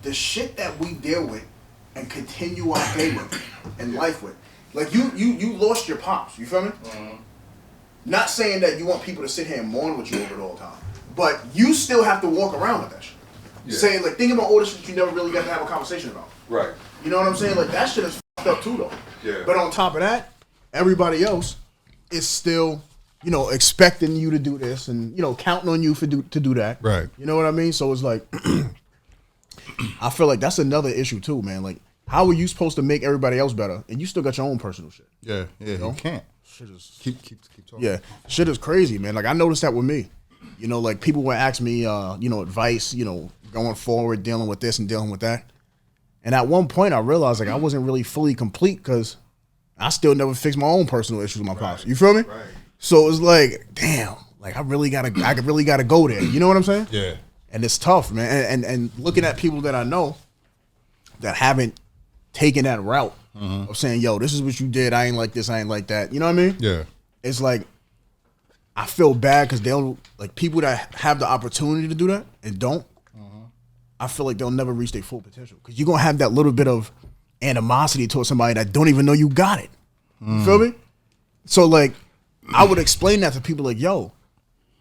the shit that we deal with and continue our day with and life with. Like you lost your pops. You feel me? Mm-hmm. Not saying that you want people to sit here and mourn with you over it all the time, but you still have to walk around with that shit. Yeah. Saying like, think about all the shit you never really got to have a conversation about. Right. You know what I'm saying? Like that shit is fucked up too, though. Yeah. But on top of that, everybody else is still, you know, expecting you to do this and, you know, counting on you to do that. Right. You know what I mean? So it's like, I feel like that's another issue too, man. Like, how are you supposed to make everybody else better and you still got your own personal shit? Yeah, you know? You can't. Shit is keep talking. Yeah, shit is crazy, man. Like I noticed that with me. You know, like people would ask me, you know, advice, you know, going forward, dealing with this and dealing with that. And at one point, I realized like I wasn't really fully complete because I still never fixed my own personal issues with my pops. You feel me? Right. So it's like, damn, like I really gotta go there. You know what I'm saying? Yeah. And it's tough, man. And looking at people that I know that haven't taken that route of saying, yo, this is what you did. I ain't like this. I ain't like that. You know what I mean? Yeah. It's like, I feel bad because they'll, like people that have the opportunity to do that and don't, I feel like they'll never reach their full potential because you're going to have that little bit of animosity towards somebody that don't even know you got it. You feel me? So like, I would explain that to people like, yo,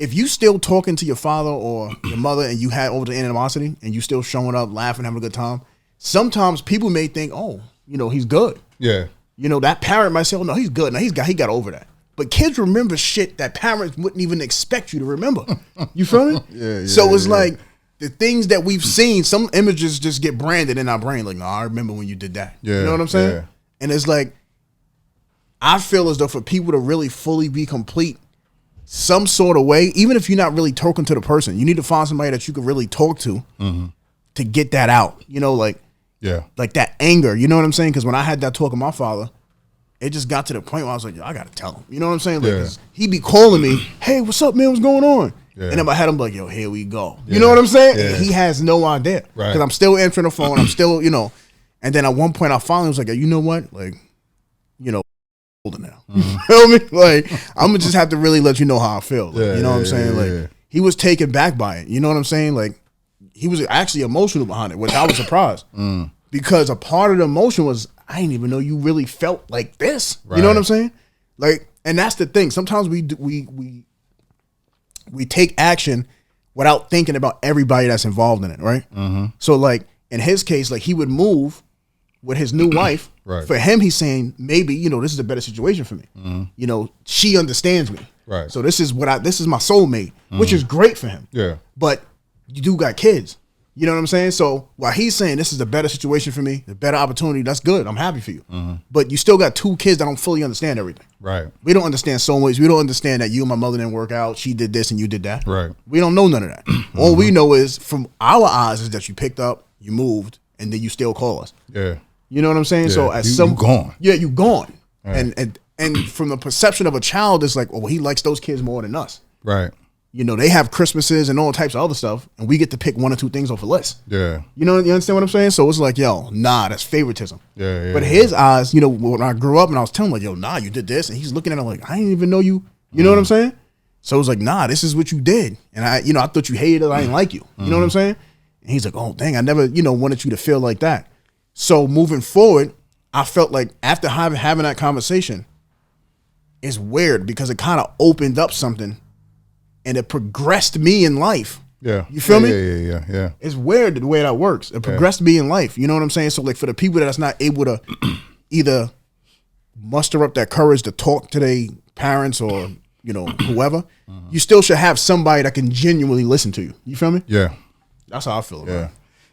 if you still talking to your father or your mother and you had over the animosity and you still showing up, laughing, having a good time, sometimes people may think, oh, you know, he's good. Yeah. You know, that parent might say, oh, no, he's good. Now he got over that. But kids remember shit that parents wouldn't even expect you to remember. You feel me? Yeah. So it's like the things that we've seen, some images just get branded in our brain. Like, no, I remember when you did that. Yeah. You know what I'm saying? Yeah. And it's like, I feel as though for people to really fully be complete some sort of way, even if you're not really talking to the person, you need to find somebody that you can really talk to get that out. You know, like, like that anger. You know what I'm saying? Because when I had that talk with my father, it just got to the point where I was like, yo, I got to tell him. You know what I'm saying? Like, he'd be calling me, hey, what's up, man? What's going on? Yeah. And in my head, I'm like, yo, here we go. You know what I'm saying? Yeah. He has no idea. Because I'm still answering the phone. I'm still, you know. And then at one point, I finally was like, you know what? Like, you know, older now. You feel me? Like, I'm going to just have to really let you know how I feel. Like, you know what I'm saying? Like, he was taken back by it. You know what I'm saying? Like, he was actually emotional behind it, which I was surprised. Because a part of the emotion was, I didn't even know you really felt like this. Right. You know what I'm saying? Like, and that's the thing. Sometimes we take action without thinking about everybody that's involved in it, right? So like in his case, like he would move with his new wife. Right. For him, he's saying maybe, you know, this is a better situation for me. You know, she understands me. Right. So this is my soulmate, which is great for him. Yeah. But you do got kids. You know what I'm saying? So while he's saying this is a better situation for me, a better opportunity, that's good. I'm happy for you. But you still got two kids that don't fully understand everything. Right. We don't understand so much. We don't understand that you and my mother didn't work out. She did this and you did that. Right. We don't know none of that. All we know is from our eyes is that you picked up, you moved, and then you still call us. Yeah. You know what I'm saying? Yeah. So as you gone. Yeah, you gone. Right. And from the perception of a child, it's like, oh, he likes those kids more than us. Right. You know, they have Christmases and all types of other stuff, and we get to pick one or two things off a list. Yeah. You know, you understand what I'm saying? So it's like, yo, nah, that's favoritism. Yeah. But his eyes, you know, when I grew up and I was telling him, like, yo, nah, you did this. And he's looking at him like, I didn't even know you. You know what I'm saying? So it was like, nah, this is what you did. And I thought you hated it. I didn't like you. You know what I'm saying? And he's like, oh, dang, I never, wanted you to feel like that. So moving forward, I felt like after having that conversation, it's weird because it kind of opened up something. And it progressed me in life. Yeah. You feel me? Yeah. It's weird the way that works. It progressed me in life. You know what I'm saying? So like for the people that's not able to either muster up that courage to talk to their parents or, whoever, you still should have somebody that can genuinely listen to you. You feel me? Yeah. That's how I feel about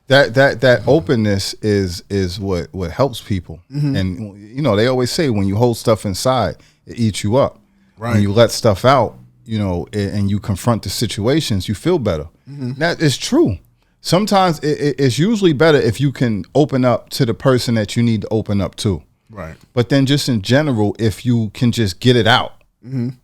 it. That openness is what helps people. And they always say when you hold stuff inside, it eats you up. Right. When you let stuff out, and you confront the situations, you feel better. That is true. Sometimes it's usually better if you can open up to the person that you need to open up to. Right. But then just in general, if you can just get it out, and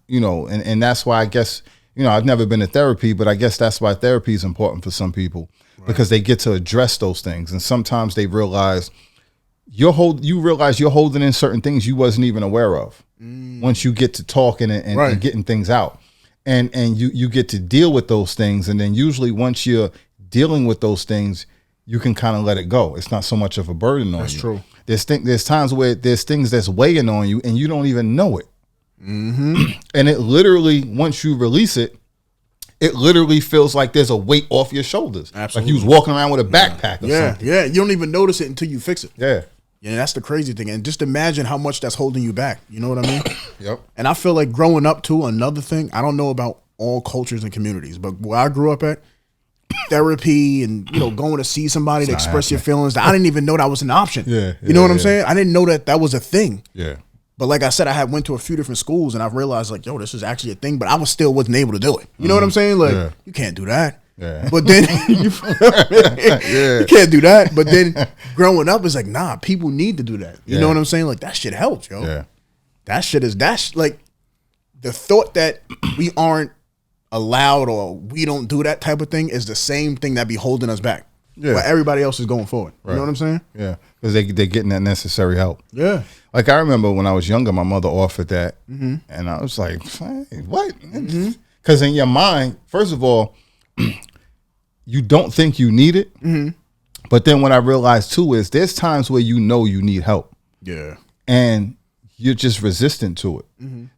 that's why I guess, I've never been to therapy, but I guess that's why therapy is important for some people because they get to address those things. And sometimes they realize you realize you're holding in certain things you wasn't even aware of once you get to talking and getting things out. And you get to deal with those things. And then usually once you're dealing with those things, you can kind of let it go. It's not so much of a burden on you. That's true. There's times where there's things that's weighing on you and you don't even know it. Mm-hmm. And it literally, once you release it, it literally feels like there's a weight off your shoulders. Absolutely. Like you was walking around with a backpack or something. Yeah, you don't even notice it until you fix it. Yeah. Yeah, that's the crazy thing. And just imagine how much that's holding you back. You know what I mean? Yep. And I feel like growing up too, another thing, I don't know about all cultures and communities, but where I grew up at, therapy and, you know, going to see somebody to express your feelings, I didn't even know that was an option. Yeah. You know what I'm saying? I didn't know that was a thing. Yeah. But like I said, I had went to a few different schools and I've realized like, yo, this is actually a thing, but I wasn't able to do it. You know what I'm saying? Like, you can't do that. Yeah. But then you can't do that. But then growing up is like, nah, people need to do that. You know what I'm saying? Like that shit helps, yo. Yeah. That's like the thought that we aren't allowed or we don't do that type of thing is the same thing that be holding us back. Yeah. But everybody else is going forward. You know what I'm saying? Yeah. Because they're getting that necessary help. Yeah. Like I remember when I was younger, my mother offered that. And I was like, hey, what? Because in your mind, first of all, you don't think you need it. But then what I realized too is there's times where you know you need help. Yeah. And you're just resistant to it.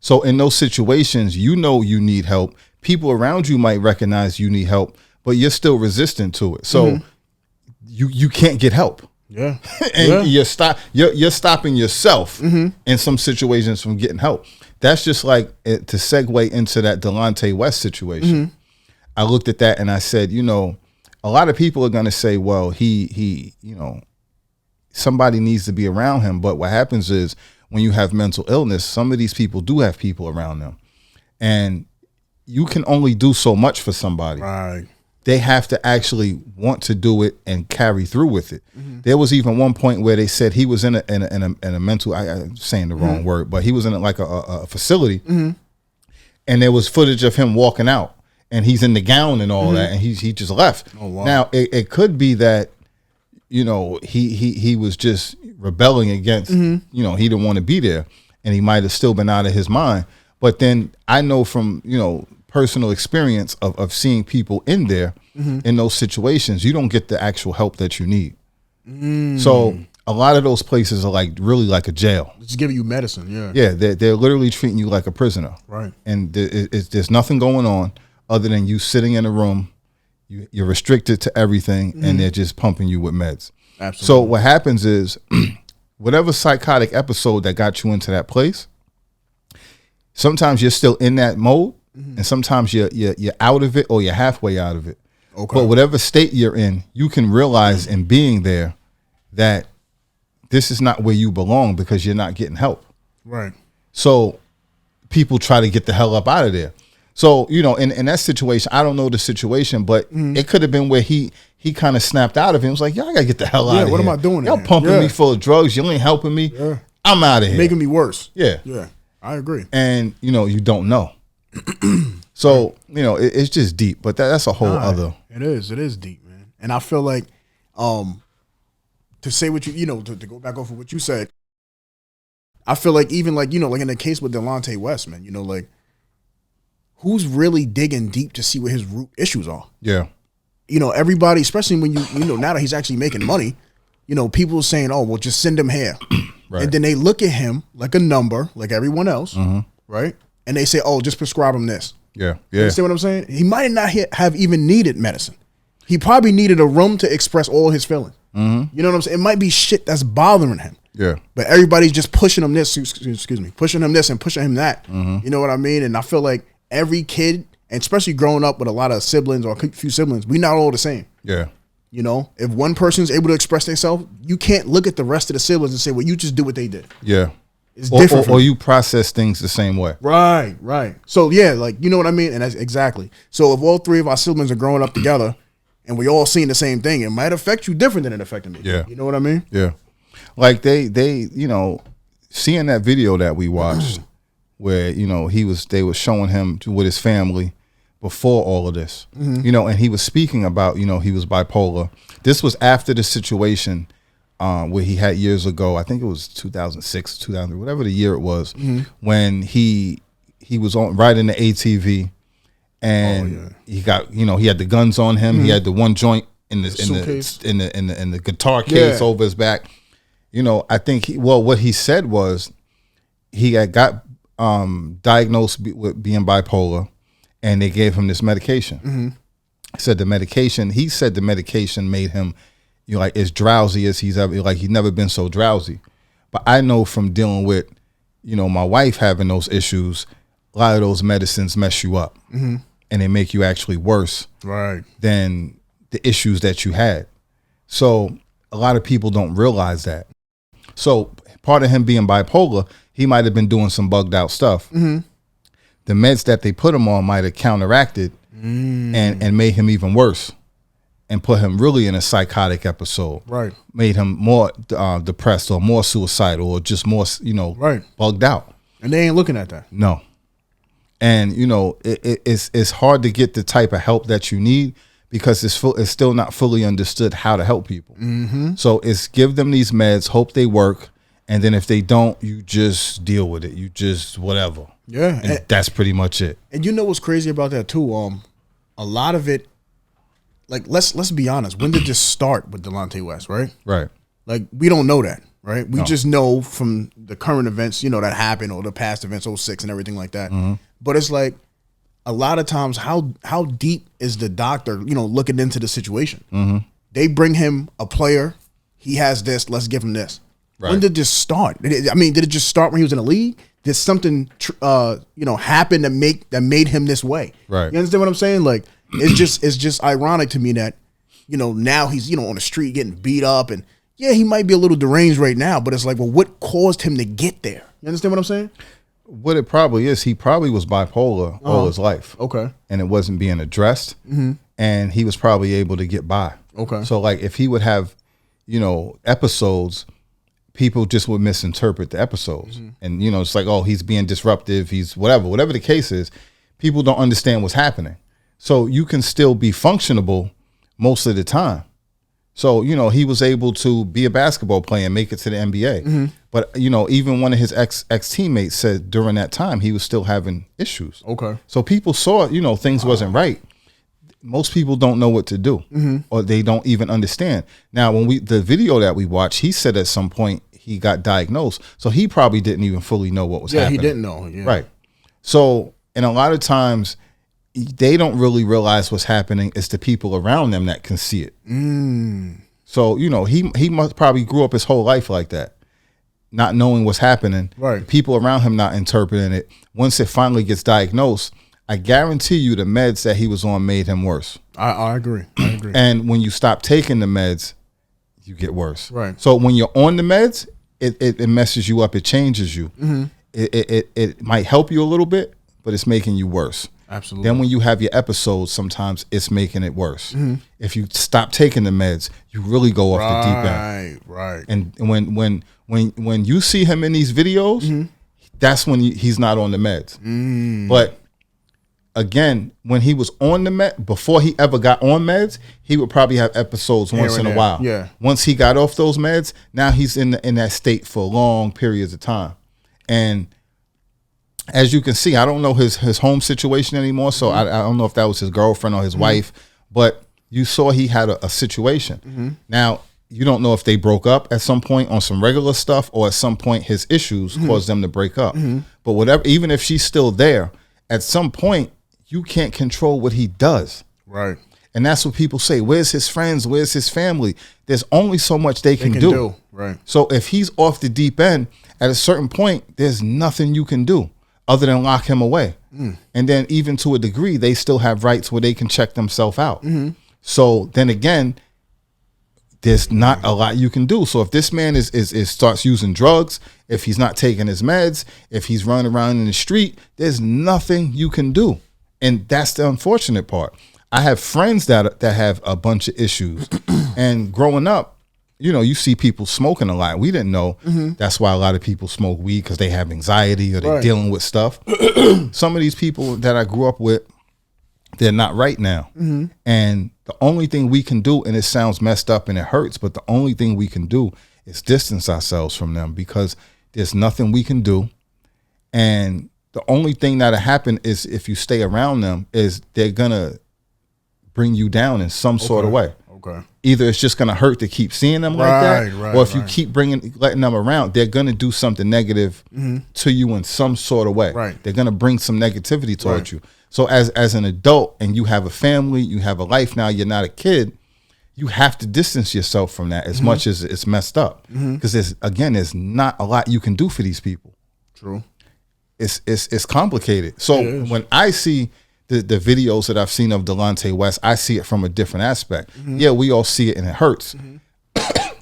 So in those situations, you know you need help. People around you might recognize you need help, but you're still resistant to it. So you can't get help. Yeah. And you're stopping yourself in some situations from getting help. That's just like to segue into that Delonte West situation. I looked at that and I said, you know, a lot of people are going to say, well, he, you know, somebody needs to be around him. But what happens is when you have mental illness, some of these people do have people around them. And you can only do so much for somebody. Right. They have to actually want to do it and carry through with it. There was even one point where they said he was in a mental, I'm saying the wrong word, but he was in a facility, and there was footage of him walking out, and he's in the gown and all that, and he just left. Oh, wow. Now it could be that, you know, he was just rebelling against, you know, he didn't want to be there, and he might have still been out of his mind. But then I know from, you know, personal experience of seeing people in there in those situations, you don't get the actual help that you need. So a lot of those places are like really like a jail. It's giving you medicine. Yeah. Yeah. They're literally treating you like a prisoner. Right. And there's nothing going on other than you sitting in a room. You're restricted to everything, and they're just pumping you with meds. Absolutely. So what happens is whatever psychotic episode that got you into that place, sometimes you're still in that mode. And sometimes you're out of it or you're halfway out of it. Okay. But whatever state you're in, you can realize in being there that this is not where you belong because you're not getting help. Right. So people try to get the hell up out of there. So, you know, in that situation, I don't know the situation, but it could have been where he kind of snapped out of it. He was like, y'all got to get the hell out of here. What am I doing? Y'all pumping me full of drugs. You ain't helping me. Yeah. I'm out of here. Making me worse. Yeah. Yeah. I agree. And, you know, you don't know. So, you know, it's just deep, but that's a whole other. It is deep, man. And I feel like, to say what you know, to go back off of what you said, I feel like even like, you know, like in the case with Delonte West, man, you know, like who's really digging deep to see what his root issues are? Yeah. You know, everybody, especially when you know, now that he's actually making money, you know, people are saying, oh, well, just send him here. Right. And then they look at him like a number, like everyone else, right? And they say, oh, just prescribe him this. Yeah. Yeah. You understand what I'm saying? He might not have even needed medicine. He probably needed a room to express all his feelings. You know what I'm saying? It might be shit that's bothering him. Yeah. But everybody's just pushing him this, excuse me, pushing him this and pushing him that. You know what I mean? And I feel like every kid, and especially growing up with a lot of siblings or a few siblings, we not all the same. Yeah. You know, if one person's able to express themselves, you can't look at the rest of the siblings and say, well, you just do what they did. Yeah. It's different. Or you process things the same way. Right, right. So, yeah, like, you know what I mean? And that's exactly. So if all three of our siblings are growing up together and we all seeing the same thing, it might affect you different than it affected me. Yeah. You know what I mean? Yeah. Like they, you know, seeing that video that we watched where, you know, they were showing him with his family before all of this, you know, and he was speaking about, you know, he was bipolar. This was after the situation where he had years ago, I think it was 2006, 2000, whatever the year it was, when he was on riding the ATV and he got, you know, he had the guns on him. He had the one joint in suitcase? in the guitar case over his back. You know, I think what he said was he had got diagnosed with being bipolar, and they gave him this medication. He said the medication made him, you know, like as drowsy as he's never been so drowsy. But I know from dealing with, you know, my wife having those issues, a lot of those medicines mess you up, and they make you actually worse than the issues that you had. So a lot of people don't realize that. So part of him being bipolar, he might have been doing some bugged out stuff. The meds that they put him on might have counteracted and made him even worse, and put him really in a psychotic episode. Made him more depressed or more suicidal or just more, you know, bugged out. And they ain't looking at that. No. And, you know, it's hard to get the type of help that you need because it's still not fully understood how to help people. So it's give them these meds, hope they work, and then if they don't, you just deal with it. You just whatever. Yeah. And that's pretty much it. And you know what's crazy about that too? A lot of it, like let's be honest, when did this start with Delonte West, right? Right. Like we don't know that, right? We just know from the current events, you know, that happened or the past events, 06 and everything like that. But it's like a lot of times how deep is the doctor, you know, looking into the situation? They bring him a player, he has this, let's give him this. When did this start? Did it just start when he was in the league? Did something you know, happen that made him this way? Right. You understand what I'm saying? Like it's just ironic to me that, you know, now he's, you know, on the street getting beat up, and yeah, he might be a little deranged right now, but it's like, well, what caused him to get there? You understand what I'm saying? What it probably is, he probably was bipolar all his life. Okay. And it wasn't being addressed. And he was probably able to get by. Okay. So like if he would have, you know, episodes, people just would misinterpret the episodes. And, you know, it's like, oh, he's being disruptive. He's whatever the case is, people don't understand what's happening. So you can still be functionable most of the time. So, you know, he was able to be a basketball player and make it to the NBA. But, you know, even one of his ex teammates said during that time he was still having issues. Okay. So people saw, you know, things wasn't right. Most people don't know what to do, or they don't even understand. Now, when the video that we watched, he said at some point he got diagnosed. So he probably didn't even fully know what was happening. Yeah, he didn't know. Yeah. Right. So, and a lot of times they don't really realize what's happening. It's the people around them that can see it. So, you know, he must probably grew up his whole life like that, not knowing what's happening. Right. People around him not interpreting it. Once it finally gets diagnosed, I guarantee you the meds that he was on made him worse. I agree. I agree. And when you stop taking the meds, you get worse. Right. So when you're on the meds, it messes you up. It changes you. It might help you a little bit, but it's making you worse. Absolutely. Then when you have your episodes, sometimes it's making it worse. If you stop taking the meds, you really go off the deep end. Right. And when you see him in these videos, that's when he's not on the meds. But again, when he was on the med, before he ever got on meds, he would probably have episodes once in a while. Yeah. Once he got off those meds, now he's in that state for long periods of time. And as you can see, I don't know his home situation anymore, so I don't know if that was his girlfriend or his wife, but you saw he had a situation. Now, you don't know if they broke up at some point on some regular stuff, or at some point his issues caused them to break up. But whatever, even if she's still there, at some point, you can't control what he does. Right. And that's what people say. Where's his friends? Where's his family? There's only so much they can do. Right. So if he's off the deep end, at a certain point, there's nothing you can do other than lock him away. And then even to a degree, they still have rights where they can check themselves out. So then again, there's not a lot you can do. So if this man is starts using drugs, if he's not taking his meds, if he's running around in the street, there's nothing you can do. And that's the unfortunate part. I have friends that have a bunch of issues. And growing up, you know, you see people smoking a lot. We didn't know. That's why a lot of people smoke weed, because they have anxiety or they're dealing with stuff. Some of these people that I grew up with, they're not right now. And the only thing we can do, and it sounds messed up and it hurts, but the only thing we can do is distance ourselves from them, because there's nothing we can do. And the only thing that'll happen is if you stay around them is they're going to bring you down in some sort of way. Okay. Either it's just gonna hurt to keep seeing them like that, or if you keep letting them around, they're gonna do something negative to you in some sort of way. Right. They're gonna bring some negativity towards you. So as an adult, and you have a family, you have a life now, you're not a kid, you have to distance yourself from that as much as it's messed up. Because there's not a lot you can do for these people. True. It's complicated. So when I see the videos that I've seen of Delonte West, I see it from a different aspect. Yeah, we all see it and it hurts.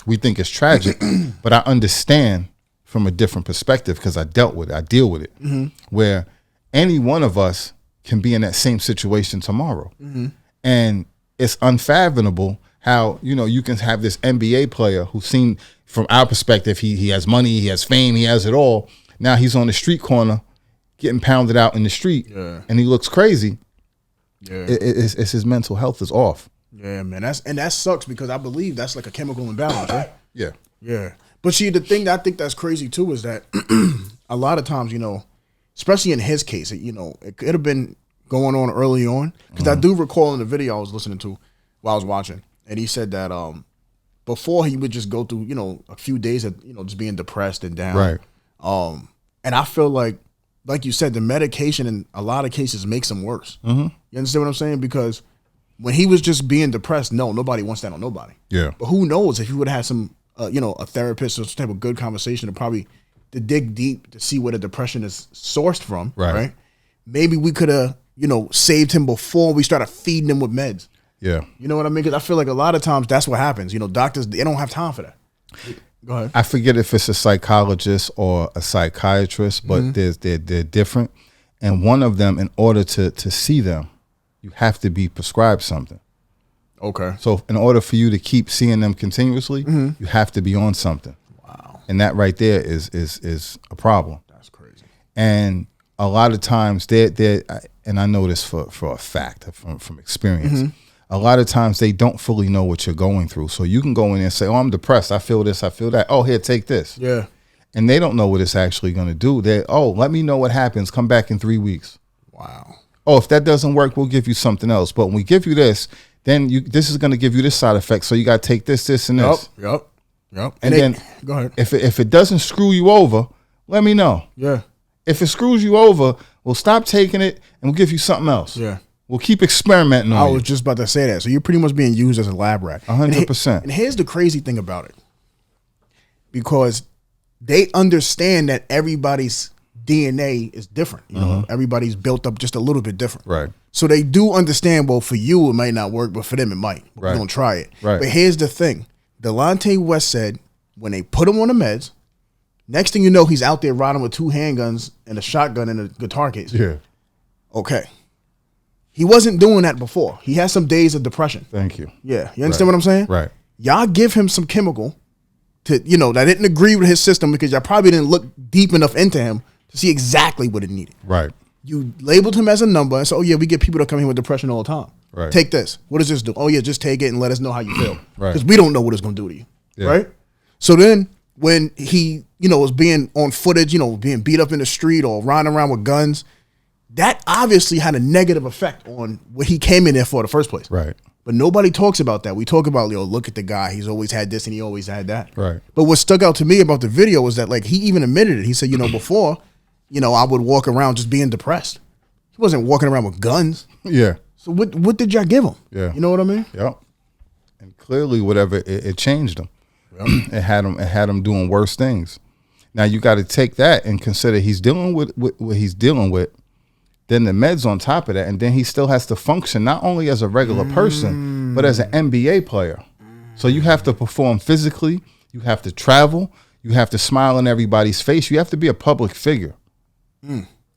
We think it's tragic, but I understand from a different perspective because I dealt with it. I deal with it. Where any one of us can be in that same situation tomorrow. And it's unfathomable how, you can have this NBA player who's seen, from our perspective, he has money, he has fame, he has it all. Now he's on the street corner getting pounded out in the street and he looks crazy. It's his mental health is off. Yeah, man. That sucks because I believe that's like a chemical imbalance, right? Yeah. But see, the thing that I think that's crazy too is that a lot of times, especially in his case, it could have been going on early on. Because I do recall in the video I was listening to while I was watching, and he said that before he would just go through, a few days of, just being depressed and down. Right. And I feel like you said, the medication in a lot of cases makes him worse. You understand what I'm saying? Because when he was just being depressed, nobody wants that on nobody. Yeah. But who knows if he would have had some, a therapist or some type of good conversation to dig deep to see where the depression is sourced from, right? Maybe we could have, saved him before we started feeding him with meds. Yeah. You know what I mean? Because I feel like a lot of times that's what happens. Doctors, they don't have time for that. Go ahead. I forget if it's a psychologist or a psychiatrist, but they're different. And one of them, in order to see them, you have to be prescribed something. Okay. So in order for you to keep seeing them continuously, you have to be on something. Wow. And that right there is a problem. That's crazy. And a lot of times they're and I know this for a fact from experience. A lot of times they don't fully know what you're going through. So you can go in there and say, I'm depressed. I feel this. I feel that. Oh, here, take this. Yeah. And they don't know what it's actually going to do. Let me know what happens. Come back in 3 weeks. Wow. Oh, if that doesn't work, we'll give you something else. But when we give you this, then this is going to give you this side effect. So you got to take this, and this. Yep. And then go ahead. If it doesn't screw you over, let me know. Yeah. If it screws you over, we'll stop taking it and we'll give you something else. Yeah. We'll keep experimenting on I was just about to say that. So you're pretty much being used as a lab rat. 100%. And here's the crazy thing about it. Because they understand that everybody's DNA is different. Everybody's built up just a little bit different. Right. So they do understand, well, for you, it might not work, but for them, it might. Right. We're going to try it. Right. But here's the thing. Delonte West said when they put him on the meds, next thing you know, he's out there riding with 2 handguns and a shotgun and a guitar case. Yeah. Okay. He wasn't doing that before. He had some days of depression. Thank you. Yeah. You understand what I'm saying? Right. Y'all give him some chemical that didn't agree with his system because y'all probably didn't look deep enough into him to see exactly what it needed. Right. You labeled him as a number and said, we get people that come here with depression all the time. Right. Take this. What does this do? Oh, yeah, just take it and let us know how you feel. Right. Because we don't know what it's going to do to you. Yeah. Right? So then when he, was being on footage, being beat up in the street or riding around with guns, that obviously had a negative effect on what he came in there for in the first place. Right. But nobody talks about that. We talk about, look at the guy. He's always had this and he always had that. Right. But what stuck out to me about the video was that, he even admitted it. He said, before, I would walk around just being depressed. He wasn't walking around with guns. Yeah. So what did y'all give him? Yeah. You know what I mean? Yep. And clearly, whatever, it changed him. Yep. It had him doing worse things. Now, you got to take that and consider he's dealing with what he's dealing with. Then the meds on top of that, and then he still has to function not only as a regular person, but as an NBA player. So you have to perform physically, you have to travel, you have to smile in everybody's face, you have to be a public figure.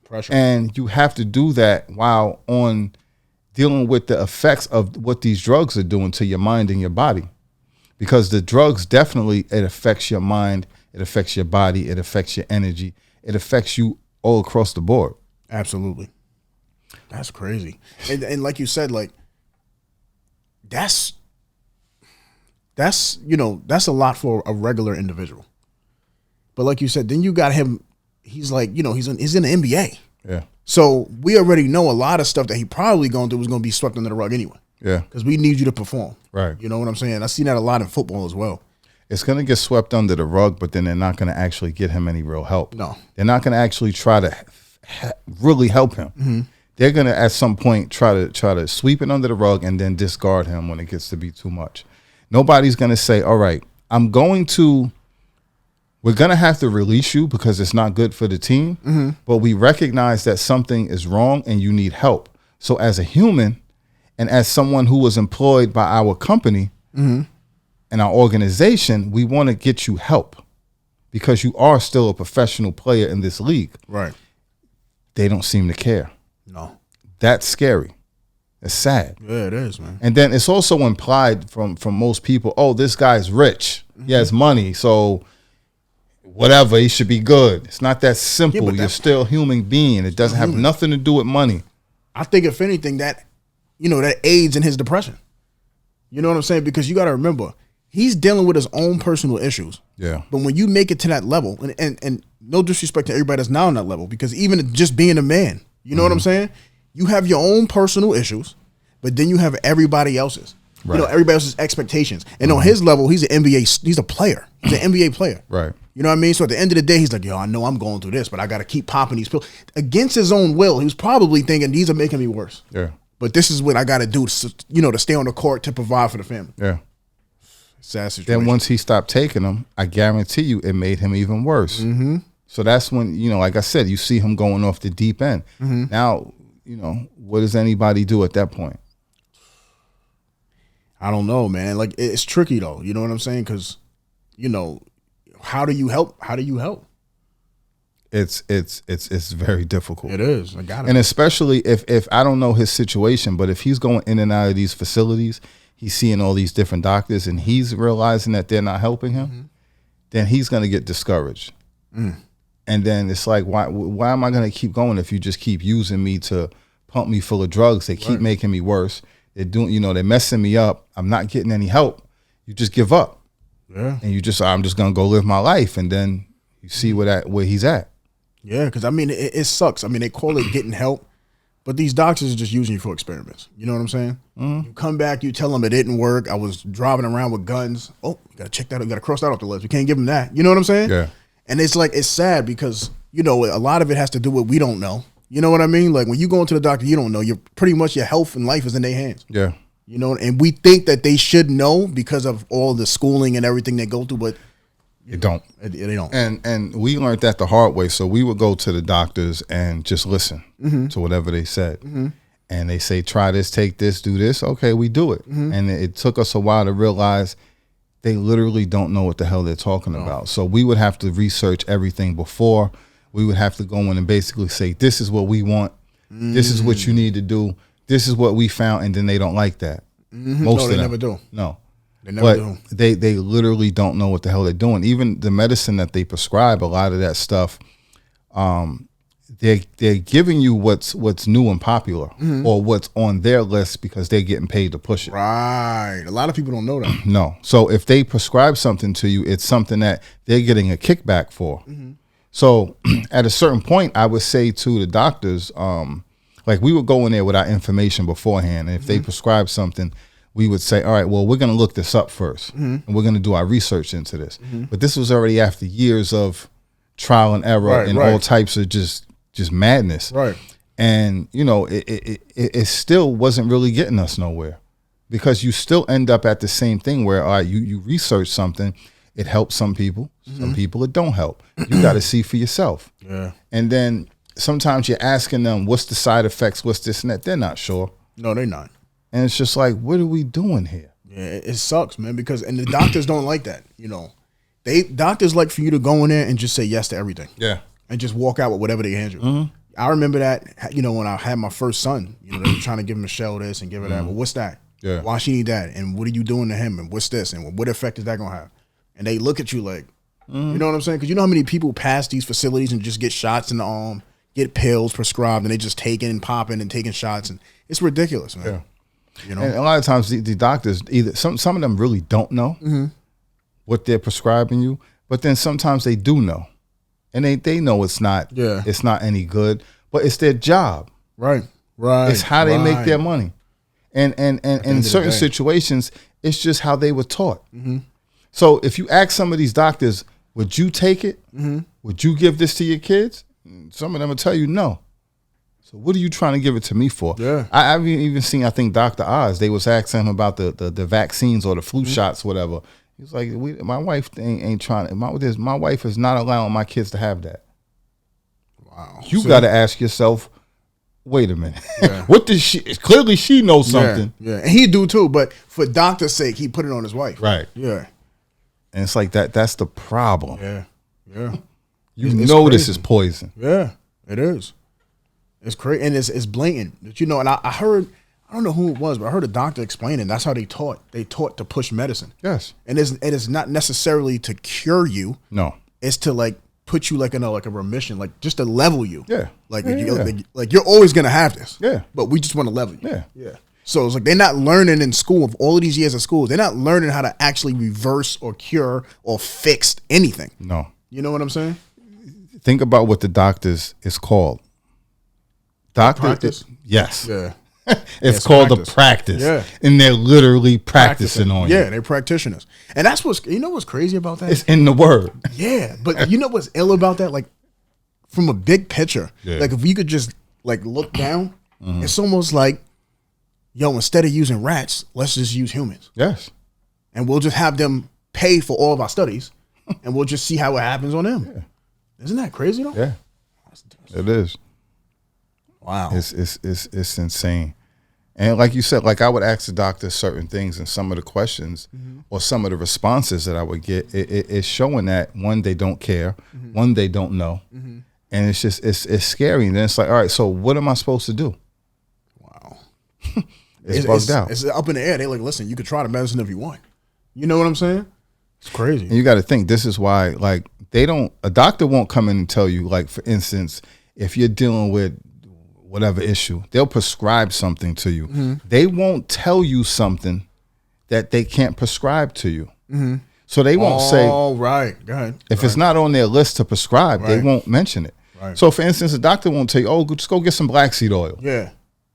Pressure. And you have to do that while on dealing with the effects of what these drugs are doing to your mind and your body. Because the drugs definitely, it affects your mind, it affects your body, it affects your energy, it affects you all across the board. Absolutely. That's crazy. And like you said, that's a lot for a regular individual. But like you said, then you got him, he's in the NBA. Yeah. So we already know a lot of stuff that he probably going to do was going to be swept under the rug anyway. Yeah. Because we need you to perform. Right. You know what I'm saying? I've seen that a lot in football as well. It's going to get swept under the rug, but then they're not going to actually get him any real help. No. They're not going to actually try to really help him. Mm-hmm. They're going to, at some point, try to sweep it under the rug and then discard him when it gets to be too much. Nobody's going to say, all right, we're going to have to release you because it's not good for the team, Mm-hmm. but we recognize that something is wrong and you need help. So as a human and as someone who was employed by our company, Mm-hmm. and our organization, we want to get you help because you are still a professional player in this league. Right. They don't seem to care. No. That's scary. It's sad. Yeah, it is, man. And then it's also implied from most people, oh, this guy's rich. Mm-hmm. He has money, so whatever, he should be good. It's not that simple. Yeah, You're still a human being. It doesn't have nothing to do with money. I think if anything that aids in his depression. You know what I'm saying? Because you got to remember, he's dealing with his own personal issues. Yeah. But when you make it to that level, and no disrespect to everybody that's now on that level, because even just being a man, you know what I'm saying? You have your own personal issues, but then you have everybody else's. Right. You know, everybody else's expectations. And on his level, he's an NBA, he's a player. He's an NBA player. Right. You know what I mean? So at the end of the day, he's like, yo, I know I'm going through this, but I got to keep popping these pills. Against his own will, he was probably thinking, these are making me worse. Yeah. But this is what I got to do, to stay on the court to provide for the family. Yeah. Sad situation. Then once he stopped taking them, I guarantee you it made him even worse. Mm-hmm. So that's when, like I said, you see him going off the deep end. Mm-hmm. Now, what does anybody do at that point? I don't know, man. Like, it's tricky, though. You know what I'm saying? Because, how do you help? How do you help? It's very difficult. It is. I got it. And especially if I don't know his situation, but if he's going in and out of these facilities, he's seeing all these different doctors and he's realizing that they're not helping him, then he's going to get discouraged. Mm. And then it's like, why am I going to keep going if you just keep using me to pump me full of drugs? They keep making me worse. They're doing, they're messing me up. I'm not getting any help. You just give up. Yeah. And I'm just going to go live my life. And then you see where he's at. Yeah, because, it sucks. They call it getting help, but these doctors are just using you for experiments. You know what I'm saying? Mm-hmm. You come back, you tell them it didn't work. I was driving around with guns. Oh, you got to check that out. You got to cross that off the list. We can't give them that. You know what I'm saying? Yeah. And it's like, it's sad because, a lot of it has to do with we don't know. You know what I mean? Like when you go into the doctor, you don't know. You're pretty much your health and life is in their hands. Yeah. And we think that they should know because of all the schooling and everything they go through, but they don't. They don't. And we learned that the hard way. So we would go to the doctors and just listen to whatever they said. Mm-hmm. And they say, try this, take this, do this. Okay, we do it. Mm-hmm. And it took us a while to realize they literally don't know what the hell they're talking about. So we would have to research everything before. We would have to go in and basically say, this is what we want. Mm-hmm. This is what you need to do. This is what we found. And then they don't like that. Mm-hmm. Most of them never do. No. They never do. They literally don't know what the hell they're doing. Even the medicine that they prescribe, a lot of that stuff, they're giving you what's new and popular or what's on their list because they're getting paid to push it. Right. A lot of people don't know that. No. So if they prescribe something to you, it's something that they're getting a kickback for. Mm-hmm. So at a certain point, I would say to the doctors, like we would go in there with our information beforehand. And if they prescribe something, we would say, all right, well, we're going to look this up first. And we're going to do our research into this. But this was already after years of trial and error and all types of just madness. Right. And, it still wasn't really getting us nowhere because you still end up at the same thing where, all right, you research something. It helps some people. Some people it don't help. You got to see for yourself. Yeah. And then sometimes you're asking them, what's the side effects? What's this and that? They're not sure. No, they're not. And it's just like, what are we doing here? Yeah, it sucks, man, because the doctors don't like that. Doctors like for you to go in there and just say yes to everything. Yeah. And just walk out with whatever they hand you. Mm-hmm. I remember that, when I had my first son, they were trying to give him a shell this and give her that. Well, what's that? Yeah. Why she need that? And what are you doing to him? And what's this? And what effect is that going to have? And they look at you like, you know what I'm saying? Because you know how many people pass these facilities and just get shots in the arm, get pills prescribed, and they just taking and popping and taking shots. And it's ridiculous, man. Yeah. And a lot of times the doctors, either some of them really don't know what they're prescribing you, but then sometimes they do know. And they know it's not any good, but it's their job. Right. Right. It's how they make their money. And in certain situations, it's just how they were taught. So if you ask some of these doctors, would you take it? Would you give this to your kids? Some of them will tell you no. So what are you trying to give it to me for? Yeah. I've even seen, I think, Dr. Oz, they was asking him about the vaccines or the flu shots, whatever. He was like, my wife ain't trying. My wife is not allowing my kids to have that. Wow. You got to ask yourself, wait a minute. Yeah. What does she? Clearly, she knows something. Yeah, and he do too. But for doctor's sake, he put it on his wife. Right. Yeah. And it's like that. That's the problem. Yeah. Yeah. You know this is poison. Yeah, it is. It's crazy, and it's blatant. And I heard, I don't know who it was, but I heard a doctor explaining that's how they taught. They taught to push medicine. Yes. And it is not necessarily to cure you. No. It's to like put you like in a remission, like just to level you. Yeah. Like you're always gonna have this. Yeah. But we just want to level you. Yeah. Yeah. So it's like they're not learning in school, of all of these years of school, they're not learning how to actually reverse or cure or fix anything. No. You know what I'm saying? Think about what the doctors is called. Practice? Yes. Yeah. It's called a practice. Yeah. And they're literally practicing on you. Yeah, they're practitioners. And that's what's crazy about that? It's in the word. Yeah. But you know what's ill about that? Like from a big picture, like if you could just like look down, it's almost like, yo, instead of using rats, let's just use humans. Yes. And we'll just have them pay for all of our studies and we'll just see how it happens on them. Yeah. Isn't that crazy though? Yeah. It is. Wow. It's insane. And like you said, like I would ask the doctor certain things, and some of the questions or some of the responses that I would get, it's showing that one, they don't care, one, they don't know. And it's just, it's scary. And then it's like, all right, so what am I supposed to do? Wow. it's bugged out. It's up in the air. They're like, listen, you could try the medicine if you want. You know what I'm saying? It's crazy. And you got to think, this is why, like, a doctor won't come in and tell you, like, for instance, if you're dealing with whatever issue, they'll prescribe something to you. They won't tell you something that they can't prescribe to you. So they won't say, oh, right. Go ahead. If it's not on their list to prescribe, they won't mention it. Right. So for instance, a doctor won't tell you, oh, just go get some black seed oil. Yeah.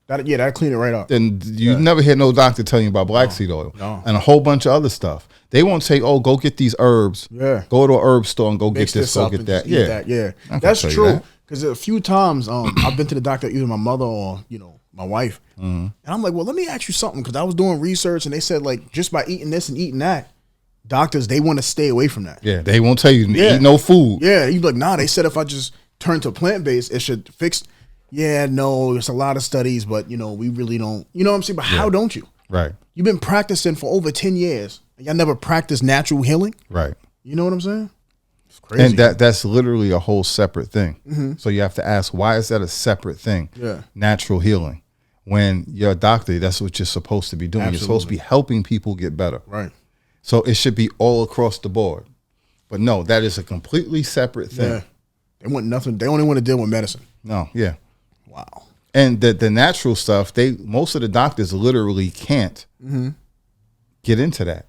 That'll clean it right up. And you never hear no doctor telling you about black seed oil and a whole bunch of other stuff. They won't say, oh, go get these herbs. Yeah. Go to a herb store and go get this, go get that. Yeah. That's true. Because a few times I've been to the doctor, either my mother or, my wife. And I'm like, well, let me ask you something. Because I was doing research and they said, like, just by eating this and eating that, doctors, they want to stay away from that. Yeah, they won't tell you to eat no food. Yeah, you'd be like, nah, they said if I just turn to plant-based, it should fix. Yeah, no, there's a lot of studies, but, we really don't. You know what I'm saying? But how don't you? Right. You've been practicing for over 10 years. And y'all never practiced natural healing? Right. You know what I'm saying? It's crazy. And that's literally a whole separate thing. So you have to ask, why is that a separate thing? Yeah. Natural healing. When you're a doctor, that's what you're supposed to be doing. Absolutely. You're supposed to be helping people get better. Right. So it should be all across the board. But no, that is a completely separate thing. Yeah. They want nothing. They only want to deal with medicine. No, yeah. Wow. And the natural stuff, most of the doctors literally can't get into that.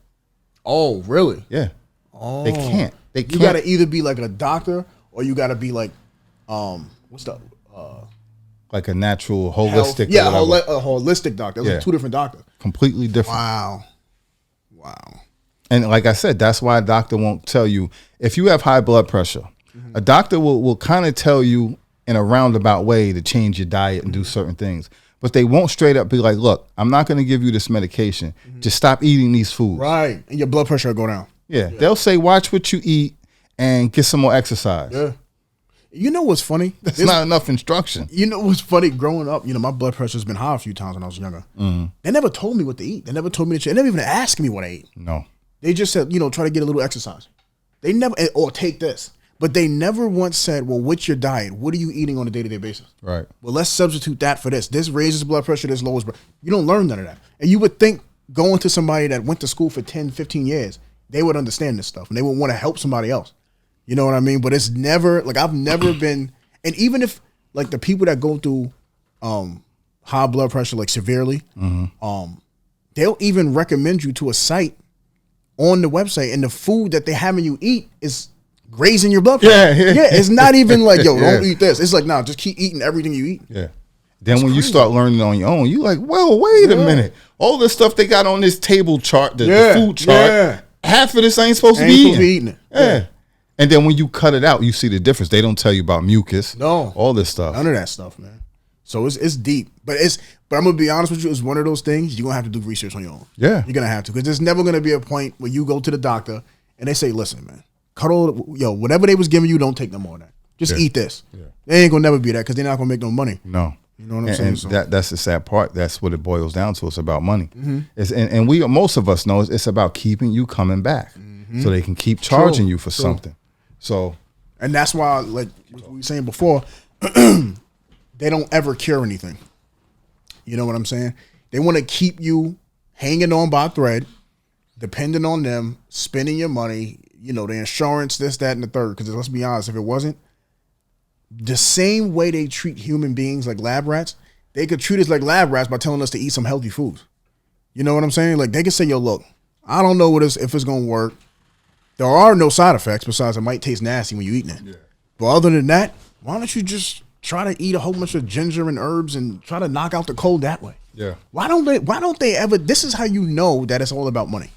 Oh, really? Yeah. Oh. They can't. You got to either be like a doctor or you got to be like, what's the... like a natural, holistic... Yeah, a holistic doctor. Those are two different doctors. Completely different. Wow. And like I said, that's why a doctor won't tell you. If you have high blood pressure, a doctor will kind of tell you in a roundabout way to change your diet and do certain things. But they won't straight up be like, look, I'm not going to give you this medication. Just stop eating these foods. Right. And your blood pressure will go down. Yeah. They'll say, watch what you eat and get some more exercise. Yeah. You know what's funny? That's not enough instruction. You know what's funny? Growing up, my blood pressure's been high a few times when I was younger. They never told me what to eat. They never told me to. They never even asked me what I ate. No. They just said, try to get a little exercise. They never, or take this. But they never once said, well, what's your diet? What are you eating on a day-to-day basis? Right. Well, let's substitute that for this. This raises blood pressure, this lowers blood. You don't learn none of that. And you would think going to somebody that went to school for 10, 15 years, they would understand this stuff and they would want to help somebody else. You know what I mean? But it's never, like I've never been, and even if like the people that go through high blood pressure like severely, they'll even recommend you to a site on the website and the food that they're having you eat is raising your blood pressure. Yeah, it's not even like, yo, don't eat this. It's like, nah, just keep eating everything you eat. Yeah. Then when you start learning on your own, you like, well, wait a minute. All the stuff they got on this table chart, the food chart, half of this ain't supposed to be eaten. Yeah. And then when you cut it out, you see the difference. They don't tell you about mucus. No. All this stuff. None of that stuff, man. So it's deep. But I'm going to be honest with you, it's one of those things you're going to have to do research on your own. Yeah. You're going to have to. Because there's never going to be a point where you go to the doctor and they say, listen, man, whatever they was giving you, don't take no more of that. Just eat this. Yeah. They ain't going to never be that because they're not going to make no money. No. You know what I'm saying? And that's the sad part. That's what it boils down to. It's about money. And we, most of us know it's about keeping you coming back so they can keep charging you for something. So, and that's why, like we were saying before, they don't ever cure anything. You know what I'm saying? They want to keep you hanging on by a thread, depending on them, spending your money, you know, the insurance, this, that, and the third. Because let's be honest, if it wasn't, the same way they treat human beings like lab rats, they could treat us like lab rats by telling us to eat some healthy foods. You know what I'm saying? Like they could say, yo, look, I don't know if it's going to work. There are no side effects besides it might taste nasty when you're eating it. Yeah. But other than that, why don't you just try to eat a whole bunch of ginger and herbs and try to knock out the cold that way? Yeah. Why don't they ever, this is how you know that it's all about money.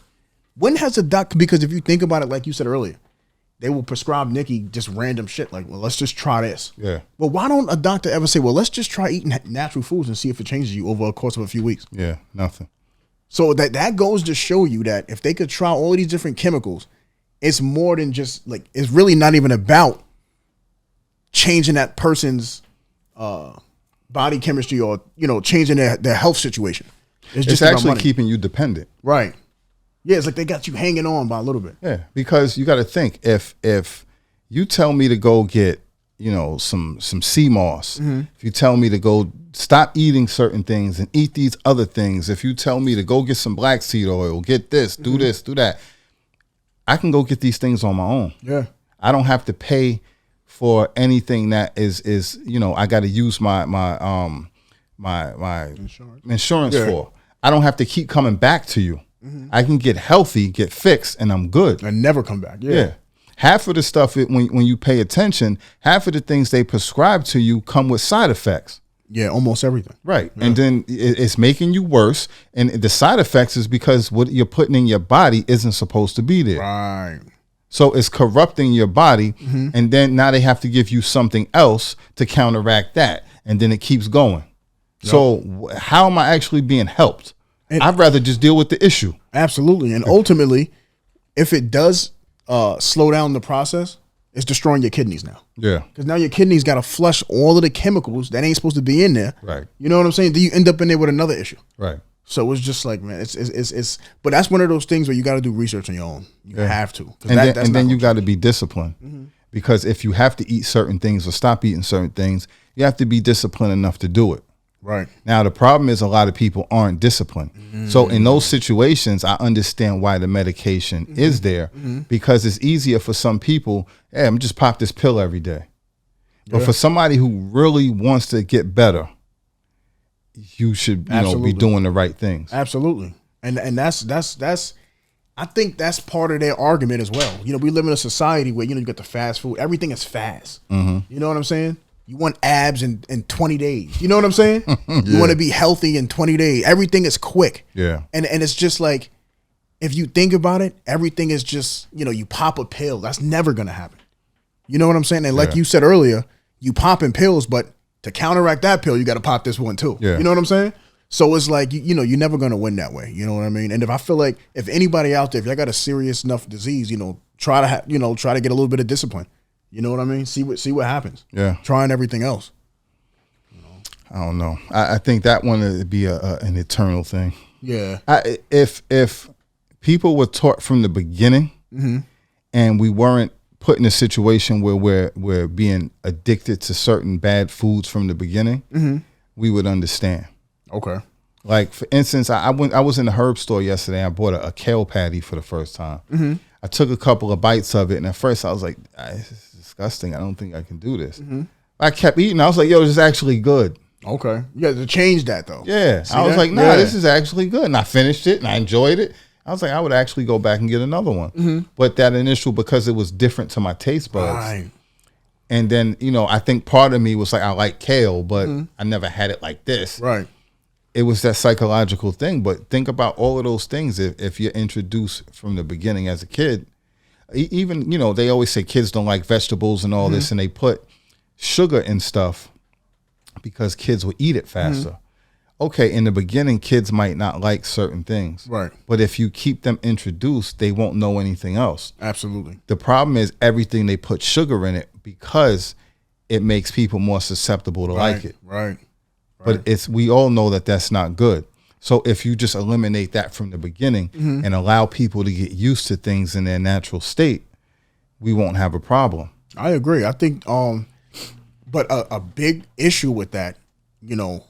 When has a doctor, because if you think about it, like you said earlier, they will prescribe Nikki just random shit like, well, let's just try this. Yeah. Well, why don't a doctor ever say, well, let's just try eating natural foods and see if it changes you over a course of a few weeks? Yeah, nothing. So that goes to show you that if they could try all of these different chemicals, it's more than just like, it's really not even about changing that person's body chemistry or, you know, changing their health situation. It's just actually keeping you dependent. Right. Yeah, it's like they got you hanging on by a little bit. Yeah, because you got to think, if you tell me to go get, you know, some sea moss, if you tell me to go stop eating certain things and eat these other things, if you tell me to go get some black seed oil, get this, do this, do that, I can go get these things on my own. Yeah. I don't have to pay for anything that is you know, I got to use my insurance for. I don't have to keep coming back to you. I can get healthy, get fixed, and I'm good. And never come back. Yeah. Half of the stuff, when you pay attention, half of the things they prescribe to you come with side effects. Yeah, almost everything. Right. Yeah. And then it's making you worse. And the side effects is because what you're putting in your body isn't supposed to be there. Right. So it's corrupting your body. And then now they have to give you something else to counteract that. And then it keeps going. Yep. So how am I actually being helped? And I'd rather just deal with the issue. Absolutely. And ultimately, if it does slow down the process, it's destroying your kidneys now. Yeah. Because now your kidneys got to flush all of the chemicals that ain't supposed to be in there. Right. You know what I'm saying? Then you end up in there with another issue. Right. So it's just like, man, it's but that's one of those things where you got to do research on your own. You have to. And then you got to be disciplined. Because if you have to eat certain things or stop eating certain things, you have to be disciplined enough to do it. Right. Now, the problem is a lot of people aren't disciplined. So in those situations, I understand why the medication is there, because it's easier for some people, hey, I'm just pop this pill every day. But for somebody who really wants to get better, you should be doing the right things. Absolutely. And that's I think that's part of their argument as well. You know, we live in a society where, you know, you got the fast food. Everything is fast. You know what I'm saying? You want abs in 20 days. You know what I'm saying? You want to be healthy in 20 days. Everything is quick. Yeah. And it's just like, if you think about it, everything is just, you know, you pop a pill. That's never going to happen. You know what I'm saying? And like you said earlier, you popping pills, but to counteract that pill, you got to pop this one too. Yeah. You know what I'm saying? So it's like, you know, you're never going to win that way. You know what I mean? And if I feel like, if anybody out there, if y'all got a serious enough disease, you know, try to get a little bit of discipline. You know what I mean? See what happens. Yeah. Trying everything else. You know? I don't know. I think that one would be an eternal thing. Yeah. If people were taught from the beginning and we weren't put in a situation where we're being addicted to certain bad foods from the beginning, we would understand. Okay. Like, for instance, I was in the herb store yesterday. I bought a kale patty for the first time. I took a couple of bites of it, and at first I was like, this is disgusting. I don't think I can do this. I kept eating. I was like, yo, this is actually good. Okay. You got to change that, though. Yeah. I was like, nah, this is actually good. And I finished it, and I enjoyed it. I was like, I would actually go back and get another one. But that initial, because it was different to my taste buds, And then, you know, I think part of me was like, I like kale, but I never had it like this. Right. It was that psychological thing. But think about all of those things if you're introduced from the beginning as a kid. Even, you know, they always say kids don't like vegetables and all this, and they put sugar in stuff because kids will eat it faster. Okay, in the beginning, kids might not like certain things. Right. But if you keep them introduced, they won't know anything else. Absolutely. The problem is everything they put sugar in it because it makes people more susceptible to like it. Right. But we all know that that's not good. So if you just eliminate that from the beginning and allow people to get used to things in their natural state, we won't have a problem. I agree. I think, but a big issue with that, you know,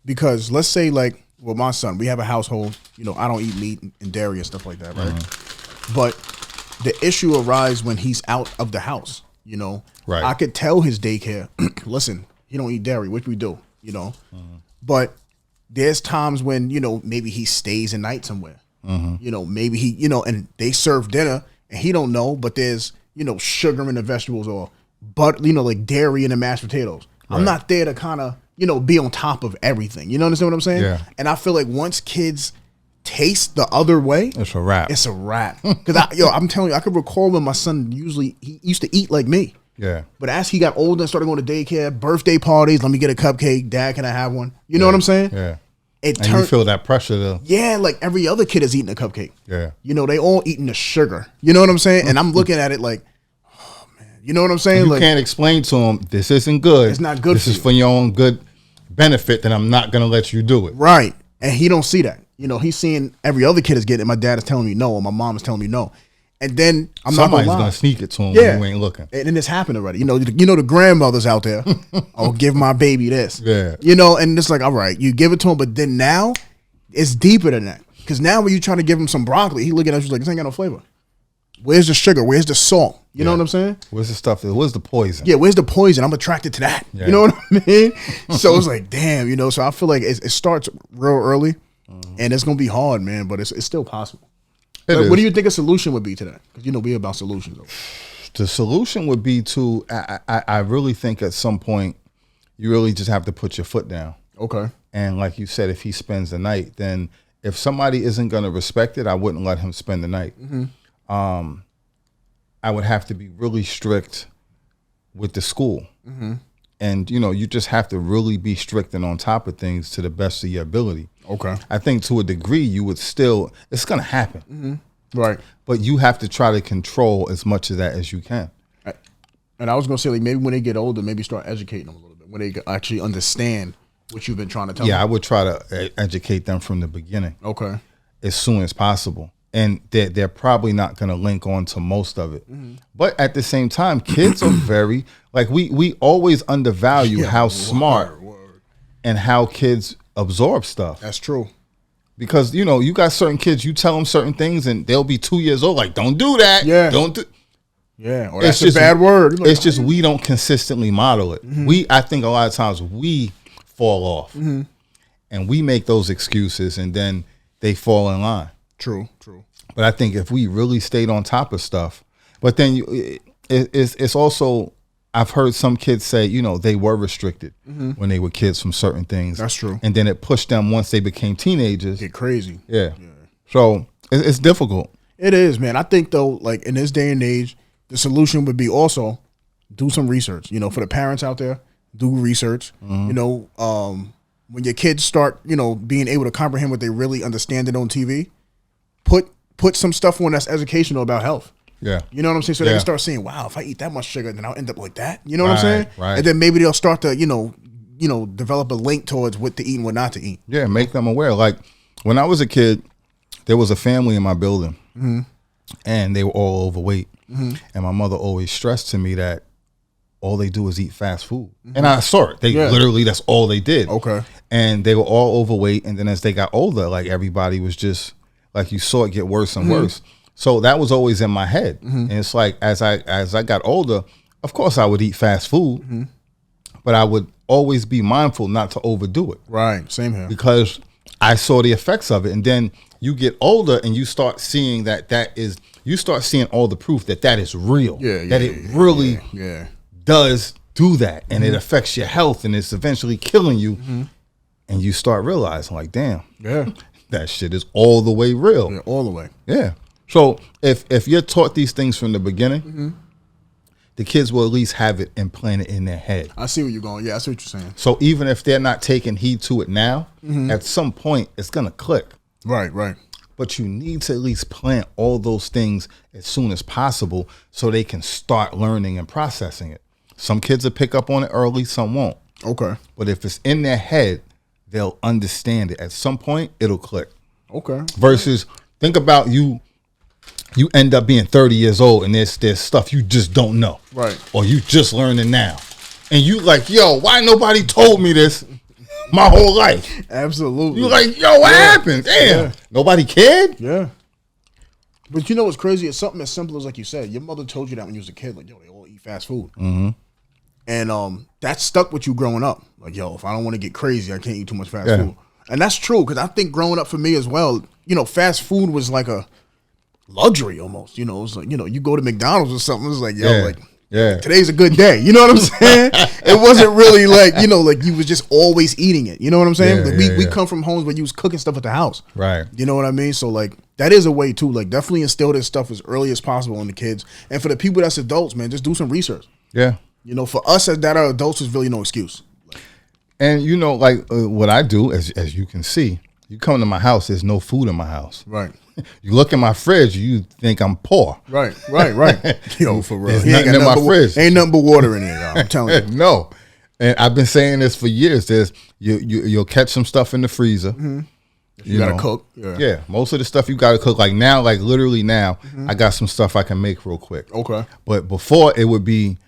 because let's say like with my son, we have a household, you know, I don't eat meat and dairy and stuff like that, right? But the issue arises when he's out of the house, you know. Right. I could tell his daycare, listen, he don't eat dairy, which we do, you know. But there's times when, you know, maybe he stays a night somewhere. You know, maybe he, you know, and they serve dinner and he don't know, but there's, you know, sugar in the vegetables or you know, like dairy in the mashed potatoes. I'm not there to kind of, you know, be on top of everything. You know understand what I'm saying? Yeah. And I feel like once kids taste the other way, It's a wrap. it's a wrap. Because I'm telling you, I could recall when my son he used to eat like me. Yeah. But as he got older and started going to daycare, birthday parties, let me get a cupcake. Dad, can I have one? You know what I'm saying? Yeah. And you feel that pressure though. Yeah, like every other kid is eating a cupcake. Yeah. You know, they all eating the sugar. You know what I'm saying? And I'm looking at it like, oh man, you know what I'm saying? You like, can't explain to them, this isn't good. It's not good This for is you. for your own good benefit, then I'm not going to let you do it. right. And he don't see that. You know, he's seeing every other kid is getting it. My dad is telling me no, or my mom is telling me no. And then Somebody's not going to sneak it to him Yeah. when you ain't looking. And then it's happened already. You know the grandmothers out there. Oh, give my baby this. Yeah. You know, and it's like, all right, you give it to him, but then now it's deeper than that. Because now when you trying to give him some broccoli, he looking at you like, this ain't got no flavor. Where's the sugar? Where's the salt? You know what I'm saying? Where's the stuff? Where's the poison? Yeah, where's the poison? I'm attracted to that. Yeah. You know what I mean? So it's like, damn, you know. So I feel like it starts real early, and it's gonna be hard, man. But it's still possible. What do you think a solution would be to that? Because you know we're about solutions. Though. The solution would be to, I really think at some point, you really just have to put your foot down. Okay. And like you said, if he spends the night, then if somebody isn't going to respect it, I wouldn't let him spend the night. I would have to be really strict with the school. And, you know, you just have to really be strict and on top of things to the best of your ability. Okay. I think to a degree you would still, it's going to happen. Right. But you have to try to control as much of that as you can. And I was gonna say, like, maybe when they get older, maybe start educating them a little bit when they actually understand what you've been trying to tell them. Yeah, I would try to educate them from the beginning. Okay. As soon as possible. And they're probably not going to link on to most of it. But at the same time, kids are very, like, we always undervalue how smart and how kids absorb stuff. That's true. Because, you know, you got certain kids, you tell them certain things and they'll be 2 years old, like, don't do that. Yeah. Don't do. Yeah. Or that's a bad word. It's just we don't consistently model it. I think a lot of times we fall off and we make those excuses and then they fall in line. True. But I think if we really stayed on top of stuff, but then it's also, I've heard some kids say, you know, they were restricted when they were kids from certain things. That's true. And then it pushed them once they became teenagers. Get crazy. Yeah. So it's difficult. It is, man. I think though, like in this day and age, the solution would be also do some research. You know, for the parents out there, do research. You know, when your kids start, you know, being able to comprehend what they really understand it on TV, put some stuff on that's educational about health. Yeah. You know what I'm saying? So they can start saying, wow, if I eat that much sugar, then I'll end up like that. You know what I'm saying? Right. And then maybe they'll start to, you know, develop a link towards what to eat and what not to eat. Yeah, make them aware. Like when I was a kid, there was a family in my building and they were all overweight. And my mother always stressed to me that all they do is eat fast food. And I saw it. They literally, that's all they did. Okay. And they were all overweight. And then as they got older, like everybody was just, like you saw it get worse and worse. So that was always in my head. And it's like, as I got older, of course I would eat fast food, but I would always be mindful not to overdo it. Right. Same here. Because I saw the effects of it. And then you get older and you start seeing you start seeing all the proof that is real. That it really does do that, and it affects your health, and it's eventually killing you. And you start realizing, like, damn, that shit is all the way real. Yeah, all the way. Yeah. So if you're taught these things from the beginning, the kids will at least have it implanted in their head. I see where you're going. Yeah, I see what you're saying. So even if they're not taking heed to it now, at some point it's gonna click. Right, right. But you need to at least plant all those things as soon as possible so they can start learning and processing it. Some kids will pick up on it early, some won't. Okay. But if it's in their head, they'll understand it. At some point, it'll click. Okay. Versus, think about you end up being 30 years old and there's stuff you just don't know. Right. Or you just learning now. And you like, yo, why nobody told me this my whole life? Absolutely. You like, yo, what happened? Damn. Yeah. Nobody cared? Yeah. But you know what's crazy? It's something as simple as, like you said, your mother told you that when you was a kid, like, yo, they all eat fast food. And that stuck with you growing up. Like, yo, if I don't want to get crazy, I can't eat too much fast food. And that's true, because I think growing up for me as well, you know, fast food was like a luxury almost. You know, it was like, you know, you go to McDonald's or something, it's like, yo, today's a good day. You know what I'm saying? It wasn't really like, you know, like you was just always eating it. You know what I'm saying? Like we come from homes where you was cooking stuff at the house. Right. You know what I mean? So like that is a way too. Like definitely instill this stuff as early as possible in the kids. And for the people that's adults, man, just do some research. Yeah. You know, for us that are adults, there's really no excuse. And you know, like what I do, as you can see, you come to my house, there's no food in my house. Right. You look in my fridge, you think I'm poor. Right. Yo, for real. There's nothing in my fridge. Ain't nothing but water in here, y'all. I'm telling you. No. And I've been saying this for years. There's you'll catch some stuff in the freezer. You gotta cook. Yeah. Most of the stuff you gotta cook. Like now, like literally now, I got some stuff I can make real quick. Okay. But before it would be,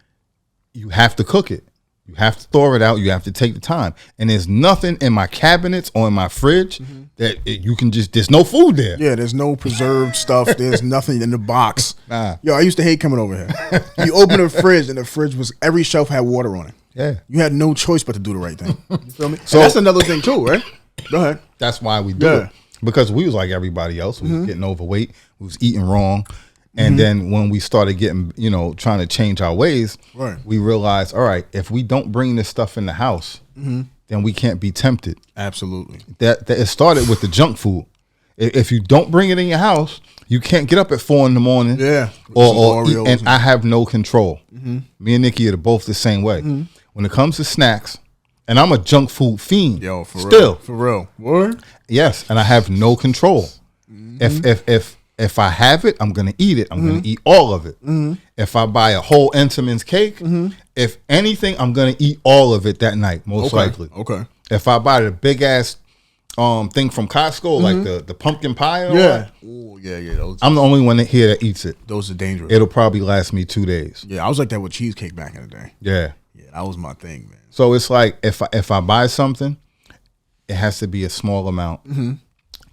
you have to cook it. You have to thaw it out. You have to take the time. And there's nothing in my cabinets or in my fridge that you can just, there's no food there. Yeah, there's no preserved stuff. There's nothing in the box. Nah. Yo, I used to hate coming over here. You open the fridge and the fridge was, every shelf had water on it. Yeah. You had no choice but to do the right thing. You feel me? So that's another thing too, right? Go ahead. That's why we do it. Because we was like everybody else. We was getting overweight. We was eating wrong. And then when we started getting, you know, trying to change our ways, we realized, all right, if we don't bring this stuff in the house, then we can't be tempted. Absolutely. That it started with the junk food. If you don't bring it in your house, you can't get up at 4 a.m. Yeah. Or eat, and I have no control. Me and Nikki are both the same way. When it comes to snacks, and I'm a junk food fiend. Yo, for still. real. For real. What? Yes, and I have no control. If I have it, I'm gonna eat it. I'm gonna eat all of it. If I buy a whole Entenmann's cake, if anything, I'm gonna eat all of it that night, most likely. Okay. If I buy the big ass thing from Costco, like the pumpkin pie, Oh yeah. I'm the only one here that eats it. Those are dangerous. It'll probably last me 2 days. Yeah, I was like that with cheesecake back in the day. Yeah, that was my thing, man. So it's like if I buy something, it has to be a small amount.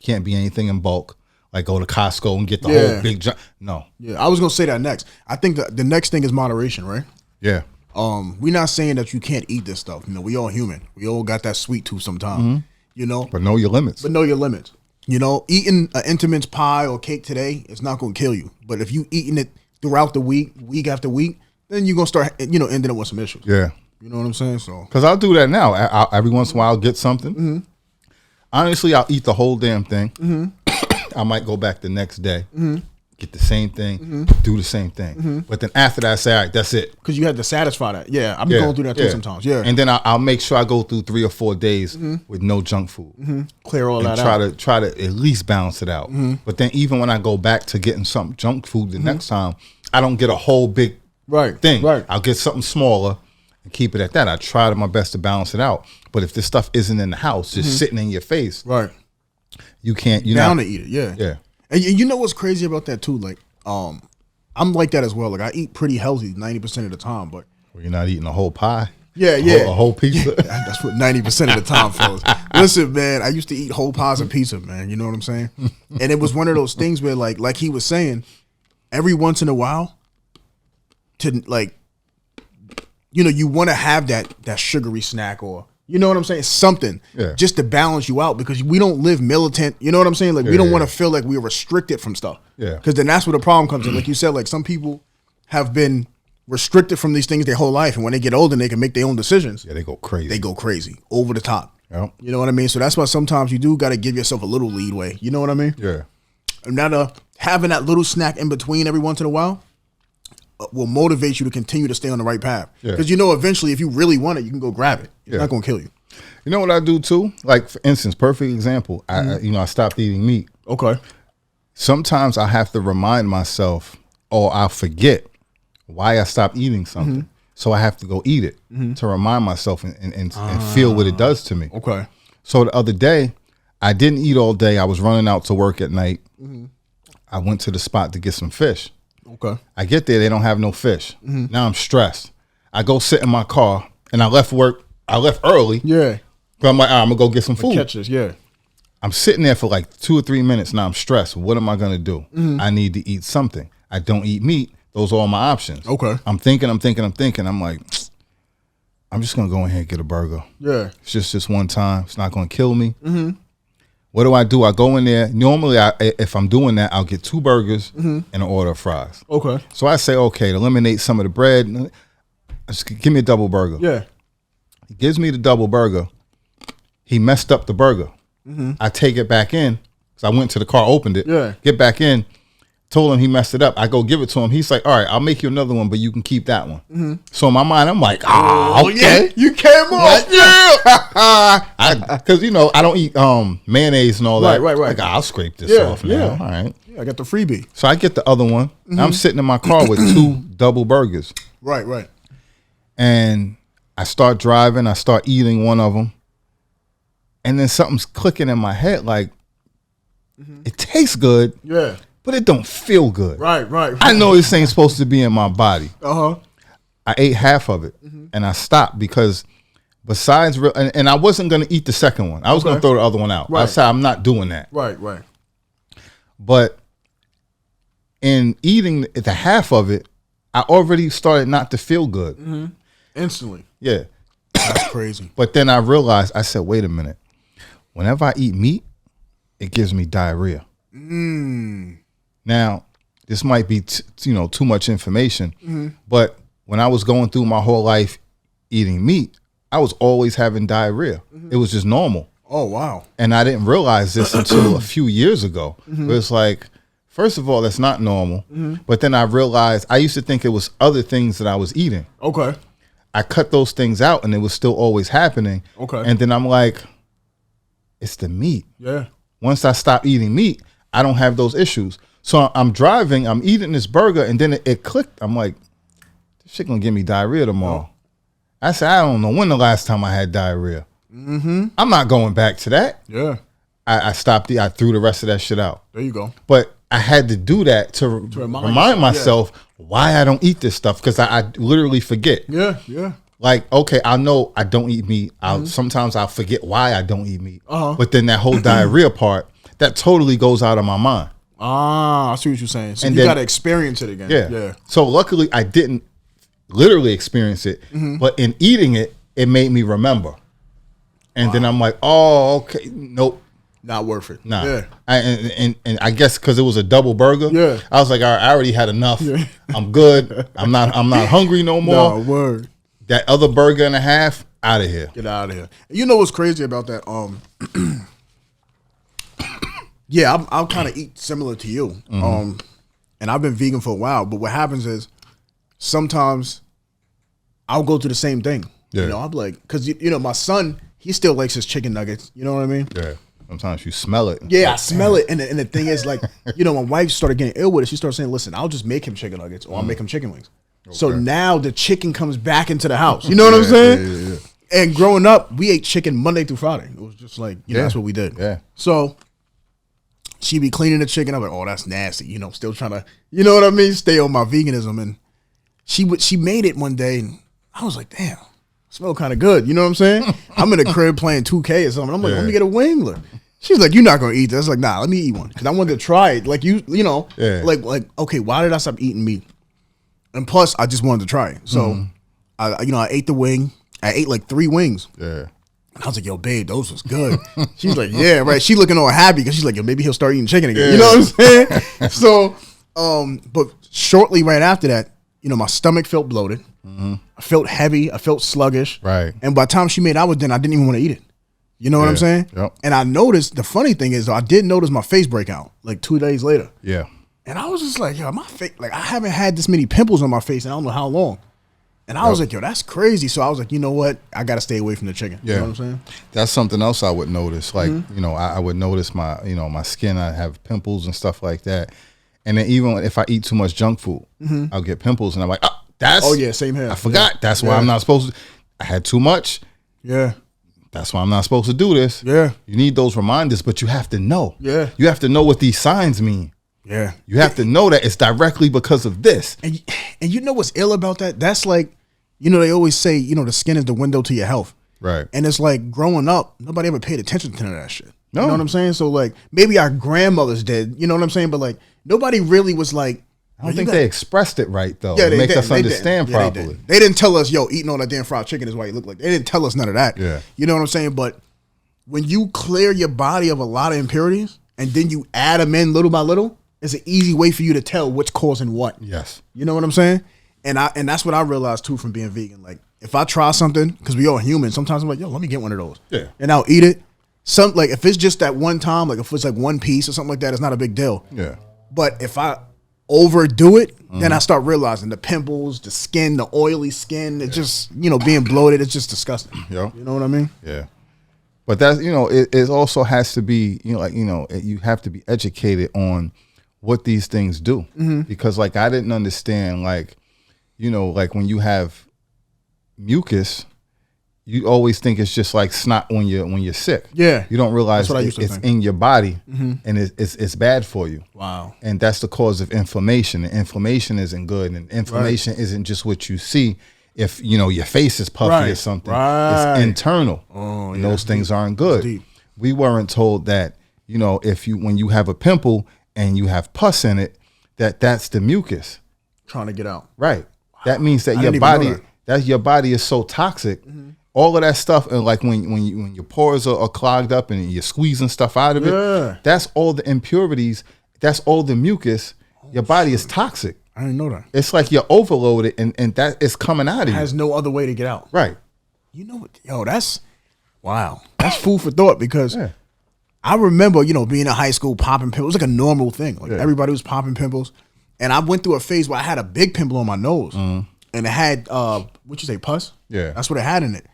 Can't be anything in bulk. Like go to Costco and get the whole big no. Yeah, I was gonna say that next. I think the next thing is moderation, right? Yeah. We're not saying that you can't eat this stuff. You know, we all human. We all got that sweet tooth sometimes. You know, but know your limits. You know, eating an Entenmann's pie or cake today is not gonna kill you. But if you eating it throughout the week, week after week, then you're gonna start, you know, ending up with some issues. Yeah. You know what I'm saying? So, because I'll do that now. Every once in a while, I'll get something. Honestly, I'll eat the whole damn thing. I might go back the next day, get the same thing, do the same thing. But then after that, I say, all right, that's it. Because you had to satisfy that. Yeah, I'm going through that too sometimes. Yeah. And then I'll make sure I go through 3 or 4 days with no junk food. Clear all that out. Try to at least balance it out. But then even when I go back to getting some junk food the next time, I don't get a whole big thing. Right. I'll get something smaller and keep it at that. I try my best to balance it out. But if this stuff isn't in the house, just sitting in your face, you can't. You're down to eat it. Yeah. And you know what's crazy about that too? Like, I'm like that as well. Like I eat pretty healthy 90% of the time, but you're not eating a whole pie. A whole pizza. That's what 90% of the time, fellas. Listen, man, I used to eat whole pies of pizza, man. You know what I'm saying? And it was one of those things where, like he was saying, every once in a while, to like, you know, you want to have that sugary snack or, you know what I'm saying? Something just to balance you out, because we don't live militant. You know what I'm saying? Like we don't want to feel like we're restricted from stuff. Yeah. Because then that's where the problem comes in. Like you said, like some people have been restricted from these things their whole life, and when they get older and they can make their own decisions, Yeah, they go crazy. They go crazy, over the top. Yep. You know what I mean? So that's why sometimes you do got to give yourself a little leeway. You know what I mean? Yeah. And now having that little snack in between every once in a while will motivate you to continue to stay on the right path. Because you know eventually if you really want it, you can go grab it. It's not going to kill you. You know what I do too? Like, for instance, perfect example. I stopped eating meat. Okay. Sometimes I have to remind myself, or I'll forget why I stopped eating something. So I have to go eat it to remind myself and feel what it does to me. Okay. So the other day, I didn't eat all day. I was running out to work at night. I went to the spot to get some fish. Okay. I get there, they don't have no fish. Now I'm stressed. I go sit in my car, and I left work. I left early. Yeah. But I'm like, I'm going to go get some food. Catch this, yeah. I'm sitting there for like 2 or 3 minutes. Now I'm stressed. What am I going to do? I need to eat something. I don't eat meat. Those are all my options. Okay. I'm thinking. I'm like, I'm just going to go in here and get a burger. Yeah. It's just one time. It's not going to kill me. What do? I go in there. Normally, if I'm doing that, I'll get 2 burgers and an order of fries. Okay. So I say, okay, to eliminate some of the bread, just give me a double burger. Yeah. He gives me the double burger. He messed up the burger. I take it back in because I went to the car, opened it. Yeah. Get back in. Told him he messed it up. I go give it to him. He's like, all right, I'll make you another one, but you can keep that one. So in my mind, I'm like, okay. Yeah, you came off. Yeah. Because, I don't eat mayonnaise and all that. Right. Like, I'll scrape this off now. Yeah. All right. Yeah, I got the freebie. So I get the other one. I'm sitting in my car with 2 double burgers. Right. And I start driving. I start eating one of them. And then something's clicking in my head like, it tastes good. Yeah. But it don't feel good. Right. I know this ain't supposed to be in my body. Uh-huh. I ate half of it and I stopped because besides, and I wasn't going to eat the second one. I was going to throw the other one out. Right. I said, I'm not doing that. Right. But in eating the half of it, I already started not to feel good. Instantly. Yeah. That's crazy. But then I realized, I said, wait a minute. Whenever I eat meat, it gives me diarrhea. Now, this might be too much information, but when I was going through my whole life eating meat, I was always having diarrhea. It was just normal. Oh, wow. And I didn't realize this until a few years ago. It was like, first of all, that's not normal. But then I realized I used to think it was other things that I was eating. Okay. I cut those things out and it was still always happening. Okay. And then I'm like, it's the meat. Yeah. Once I stop eating meat, I don't have those issues. So I'm driving, I'm eating this burger, and then it clicked. I'm like, this shit gonna give me diarrhea tomorrow. I said, I don't know when the last time I had diarrhea. I'm not going back to that. Yeah. I stopped. I threw the rest of that shit out. There you go. But I had to do that to remind myself why I don't eat this stuff, because I literally forget. Yeah. Like, okay, I know I don't eat meat. Sometimes I'll forget why I don't eat meat. But then that whole diarrhea part, that totally goes out of my mind. I see what you're saying. So and you then, got to experience it again. Yeah. So luckily I didn't literally experience it, but in eating it, it made me remember. And then I'm like, oh, okay, nope. Not worth it. Nah. Yeah. And I guess because it was a double burger, yeah, I was like, all right, I already had enough. Yeah. I'm good. I'm not hungry no more. No, word. That other burger and a half, out of here. Get out of here. You know what's crazy about that? Yeah, I'll kind of eat similar to you. And I've been vegan for a while, but what happens is sometimes I'll go to the same thing. Yeah. You know, I'm like, because my son, he still likes his chicken nuggets. You know what I mean? Yeah. Sometimes you smell it. Yeah, I smell it. And the thing is, like, my wife started getting ill with it. She started saying, listen, I'll just make him chicken nuggets or I'll make him chicken wings. Okay. So now the chicken comes back into the house. You know what I'm saying? Yeah. And growing up, we ate chicken Monday through Friday. It was just like, that's what we did. Yeah. So she be cleaning the chicken. I'm like, oh, that's nasty. Still trying to, you know what I mean? Stay on my veganism. And she made it one day and I was like, damn. Smell kind of good, you know what I'm saying? I'm in the crib playing 2K or something. I'm like, let me get a wing. Look. She's like, you're not gonna eat this. I was like, nah, let me eat one because I wanted to try it. Like like okay, why did I stop eating meat? And plus, I just wanted to try it. So, I ate the wing. I ate like 3 wings. Yeah. And I was like, yo, babe, those was good. She's like, yeah, right. She looking all happy because she's like, yo, maybe he'll start eating chicken again. Yeah. You know what I'm saying? So, but shortly right after that, my stomach felt bloated. I felt heavy. I felt sluggish. Right. And by the time she made out with dinner, I didn't even want to eat it. You know what I'm saying? Yep. And I noticed, the funny thing is, though, I did notice my face break out like 2 days later. Yeah. And I was just like, yo, my face, like, I haven't had this many pimples on my face in I don't know how long. And I was like, yo, that's crazy. So I was like, you know what? I got to stay away from the chicken. Yeah. You know what I'm saying? That's something else I would notice. Like, I would notice my skin, I have pimples and stuff like that. And then even if I eat too much junk food, I'll get pimples. And I'm like, oh, yeah, same here. I forgot. Yeah. That's why I'm not supposed to. I had too much. Yeah. That's why I'm not supposed to do this. Yeah. You need those reminders, but you have to know. Yeah. You have to know what these signs mean. Yeah. You have to know that it's directly because of this. And you know what's ill about that? That's like, they always say, the skin is the window to your health. Right. And it's like growing up, nobody ever paid attention to that shit. No. You know what I'm saying? So like maybe our grandmothers did, you know what I'm saying? But like nobody really was like, I don't think they expressed it right though. Yeah, to make us understand properly. They didn't tell us, yo, eating all that damn fried chicken is why you look like. They didn't tell us none of that. Yeah. You know what I'm saying? But when you clear your body of a lot of impurities and then you add them in little by little, it's an easy way for you to tell what's causing what. Yes. You know what I'm saying? And that's what I realized too from being vegan. Like if I try something, because we all human, sometimes I'm like, yo, let me get one of those. Yeah. And I'll eat it. Like if it's just that one time, like if it's like one piece or something like that, it's not a big deal. Yeah. But if I overdo it, then I start realizing the pimples, the skin, the oily skin, it's just, being bloated, it's just disgusting. Yeah. You know what I mean? Yeah. But that's, it also has to be, you have to be educated on what these things do. Because like I didn't understand, like when you have mucus, you always think it's just like snot when you're sick. Yeah. You don't realize it's in your body and it's bad for you. Wow. And that's the cause of inflammation. And inflammation isn't good. And inflammation isn't just what you see. If your face is puffy or something, it's internal. Oh, and those things aren't good. We weren't told that, when you have a pimple and you have pus in it, that's the mucus. Trying to get out. Right. Wow. That means that your body is so toxic. All of that stuff, and like when your pores are clogged up and you're squeezing stuff out of it, that's all the impurities, that's all the mucus. Your body is toxic. I didn't know that. It's like you're overloaded and that is coming out of you. Has no other way to get out. Right. You know what? Yo, that's food for thought because I remember, being in high school popping pimples. It was like a normal thing. Like everybody was popping pimples. And I went through a phase where I had a big pimple on my nose. And it had, what'd you say, pus? Yeah. That's what it had in it.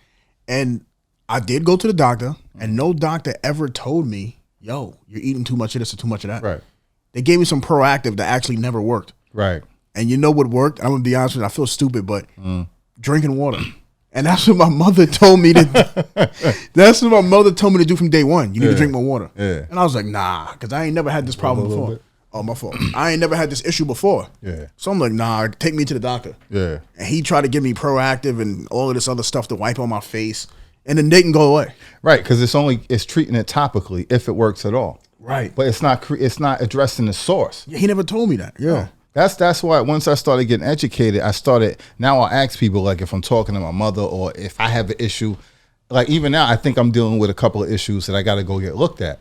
And I did go to the doctor, and no doctor ever told me, yo, you're eating too much of this or too much of that. Right. They gave me some Proactive that actually never worked. Right. And you know what worked? I'm going to be honest with you. I feel stupid, but drinking water. And that's what my mother told me to do. That's what my mother told me to do from day one. You need to drink more water. Yeah. And I was like, nah, because I ain't never had this problem before. Oh, my fault. I ain't never had this issue before. Yeah. So I'm like, nah, take me to the doctor. Yeah. And he tried to give me Proactive and all of this other stuff to wipe on my face. And then they can go away. Right, because it's treating it topically if it works at all. Right. But it's not addressing the source. Yeah, he never told me that. Yeah. No. That's why once I started getting educated, now I'll ask people, like if I'm talking to my mother or if I have an issue, like even now I think I'm dealing with a couple of issues that I got to go get looked at.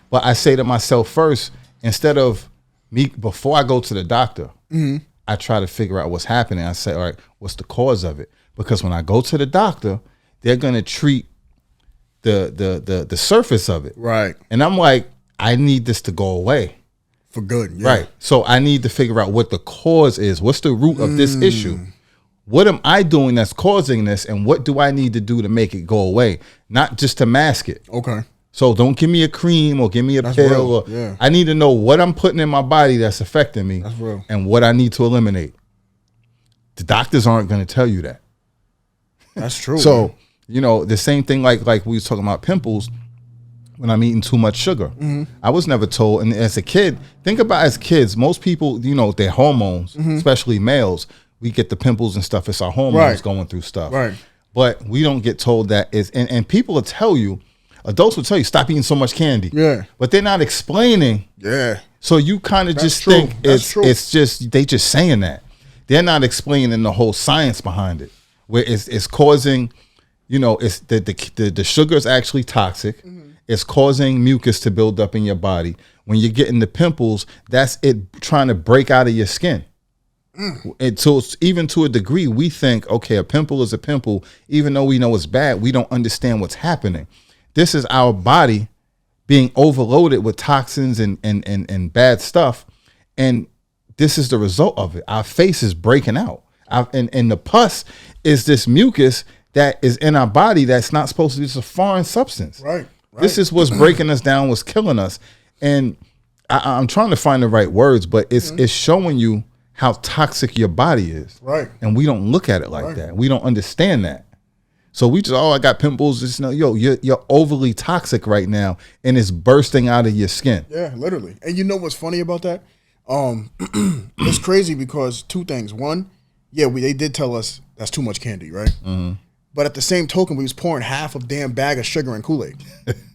But I say to myself first, instead of before I go to the doctor, I try to figure out what's happening. I say, all right, what's the cause of it? Because when I go to the doctor, they're gonna treat the surface of it. Right. And I'm like, I need this to go away. For good. Yeah. Right. So I need to figure out what the cause is. What's the root of this issue? What am I doing that's causing this? And what do I need to do to make it go away? Not just to mask it. Okay. So don't give me a cream or give me a pill. I need to know what I'm putting in my body that's affecting me. That's real. And what I need to eliminate. The doctors aren't going to tell you that. That's true. So, the same thing like we was talking about pimples when I'm eating too much sugar. I was never told. And as a kid, think about as kids, most people, their hormones, especially males, we get the pimples and stuff. It's our hormones going through stuff. Right. But we don't get told that and people will tell you, adults will tell you, stop eating so much candy. Yeah. But they're not explaining. Yeah. So you kind of just true. think That's it's just, they just saying that. They're not explaining the whole science behind it, where it's causing, it's the sugar is actually toxic. It's causing mucus to build up in your body. When you're getting the pimples, that's it trying to break out of your skin. And so even to a degree, we think, okay, a pimple is a pimple, even though we know it's bad, we don't understand what's happening. This is our body being overloaded with toxins and bad stuff. And this is the result of it. Our face is breaking out. And the pus is this mucus that is in our body that's not supposed to be. It's a foreign substance. Right. This is what's breaking us down, what's killing us. And I'm trying to find the right words, but it's showing you how toxic your body is. Right. And we don't look at it like that. We don't understand that. So we just, I got pimples. Just know, you're overly toxic right now, and it's bursting out of your skin. Yeah, literally. And you know what's funny about that? It's crazy because two things. One, they did tell us that's too much candy, right? Mm-hmm. But at the same token, we was pouring half a damn bag of sugar and Kool-Aid.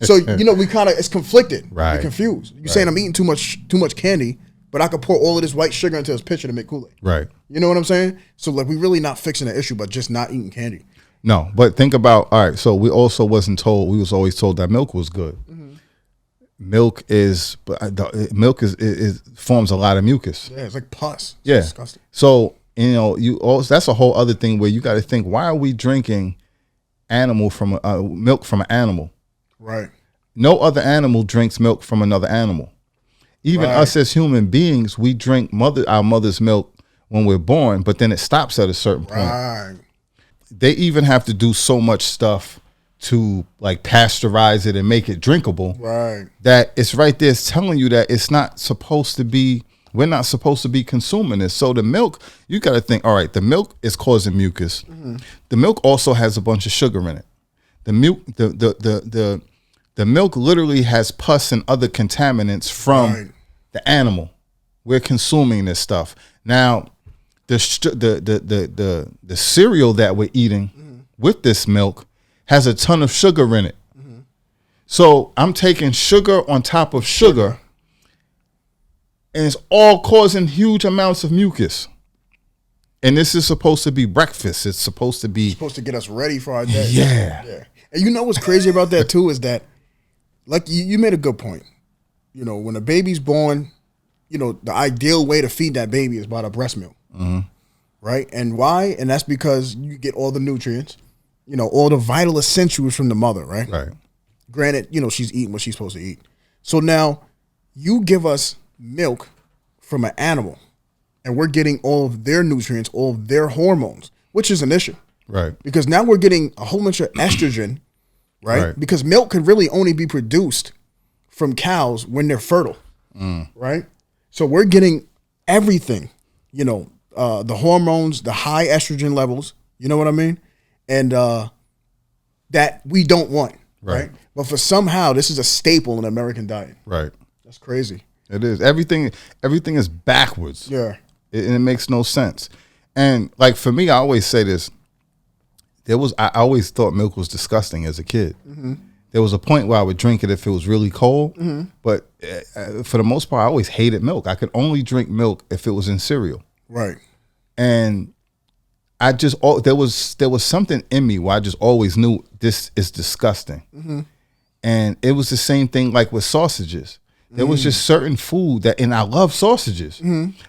So, we kind of, it's conflicted. Right. You're confused. You're saying I'm eating too much candy, but I could pour all of this white sugar into this pitcher to make Kool-Aid. Right. You know what I'm saying? So, like, we really not fixing the issue, but just not eating candy. No, but think about, all right, so we also wasn't told, we was always told that milk was good. Mm-hmm. Milk forms a lot of mucus. Yeah, it's like pus. It's disgusting. So, that's a whole other thing where you got to think, why are we drinking milk from an animal? Right. No other animal drinks milk from another animal. Even us as human beings, we drink our mother's milk when we're born, but then it stops at a certain point. Right. They even have to do so much stuff to like pasteurize it and make it drinkable. Right. That it's right there. It's telling you that it's not supposed to be. We're not supposed to be consuming this. So the milk, you got to think, all right, the milk is causing mucus. Mm-hmm. The milk also has a bunch of sugar in it. The milk literally has pus and other contaminants from the animal. We're consuming this stuff. Now, the cereal that we're eating with this milk has a ton of sugar in it. Mm-hmm. So I'm taking sugar on top of sugar. And it's all causing huge amounts of mucus. And this is supposed to be breakfast. It's supposed to get us ready for our day. Yeah. And you know what's crazy about that too is that, like you made a good point. When a baby's born, the ideal way to feed that baby is by the breast milk. Mm-hmm. Right? And why? And that's because you get all the nutrients, all the vital essentials from the mother, right? Right. Granted, she's eating what she's supposed to eat. So now you give us milk from an animal and we're getting all of their nutrients, all of their hormones, which is an issue. Right. Because now we're getting a whole bunch of estrogen, right? Because milk can really only be produced from cows when they're fertile, right? So we're getting everything, the hormones, the high estrogen levels, you know what I mean? And that we don't want, right? But for somehow, this is a staple in the American diet. Right. That's crazy. It is. Everything is backwards. Yeah. And it makes no sense. And like for me, I always say this. I always thought milk was disgusting as a kid. Mm-hmm. There was a point where I would drink it if it was really cold. Mm-hmm. But for the most part, I always hated milk. I could only drink milk if it was in cereal. Right. And I just, there was something in me where I just always knew this is disgusting. Mm-hmm. And it was the same thing like with sausages. There was just certain food and I love sausages,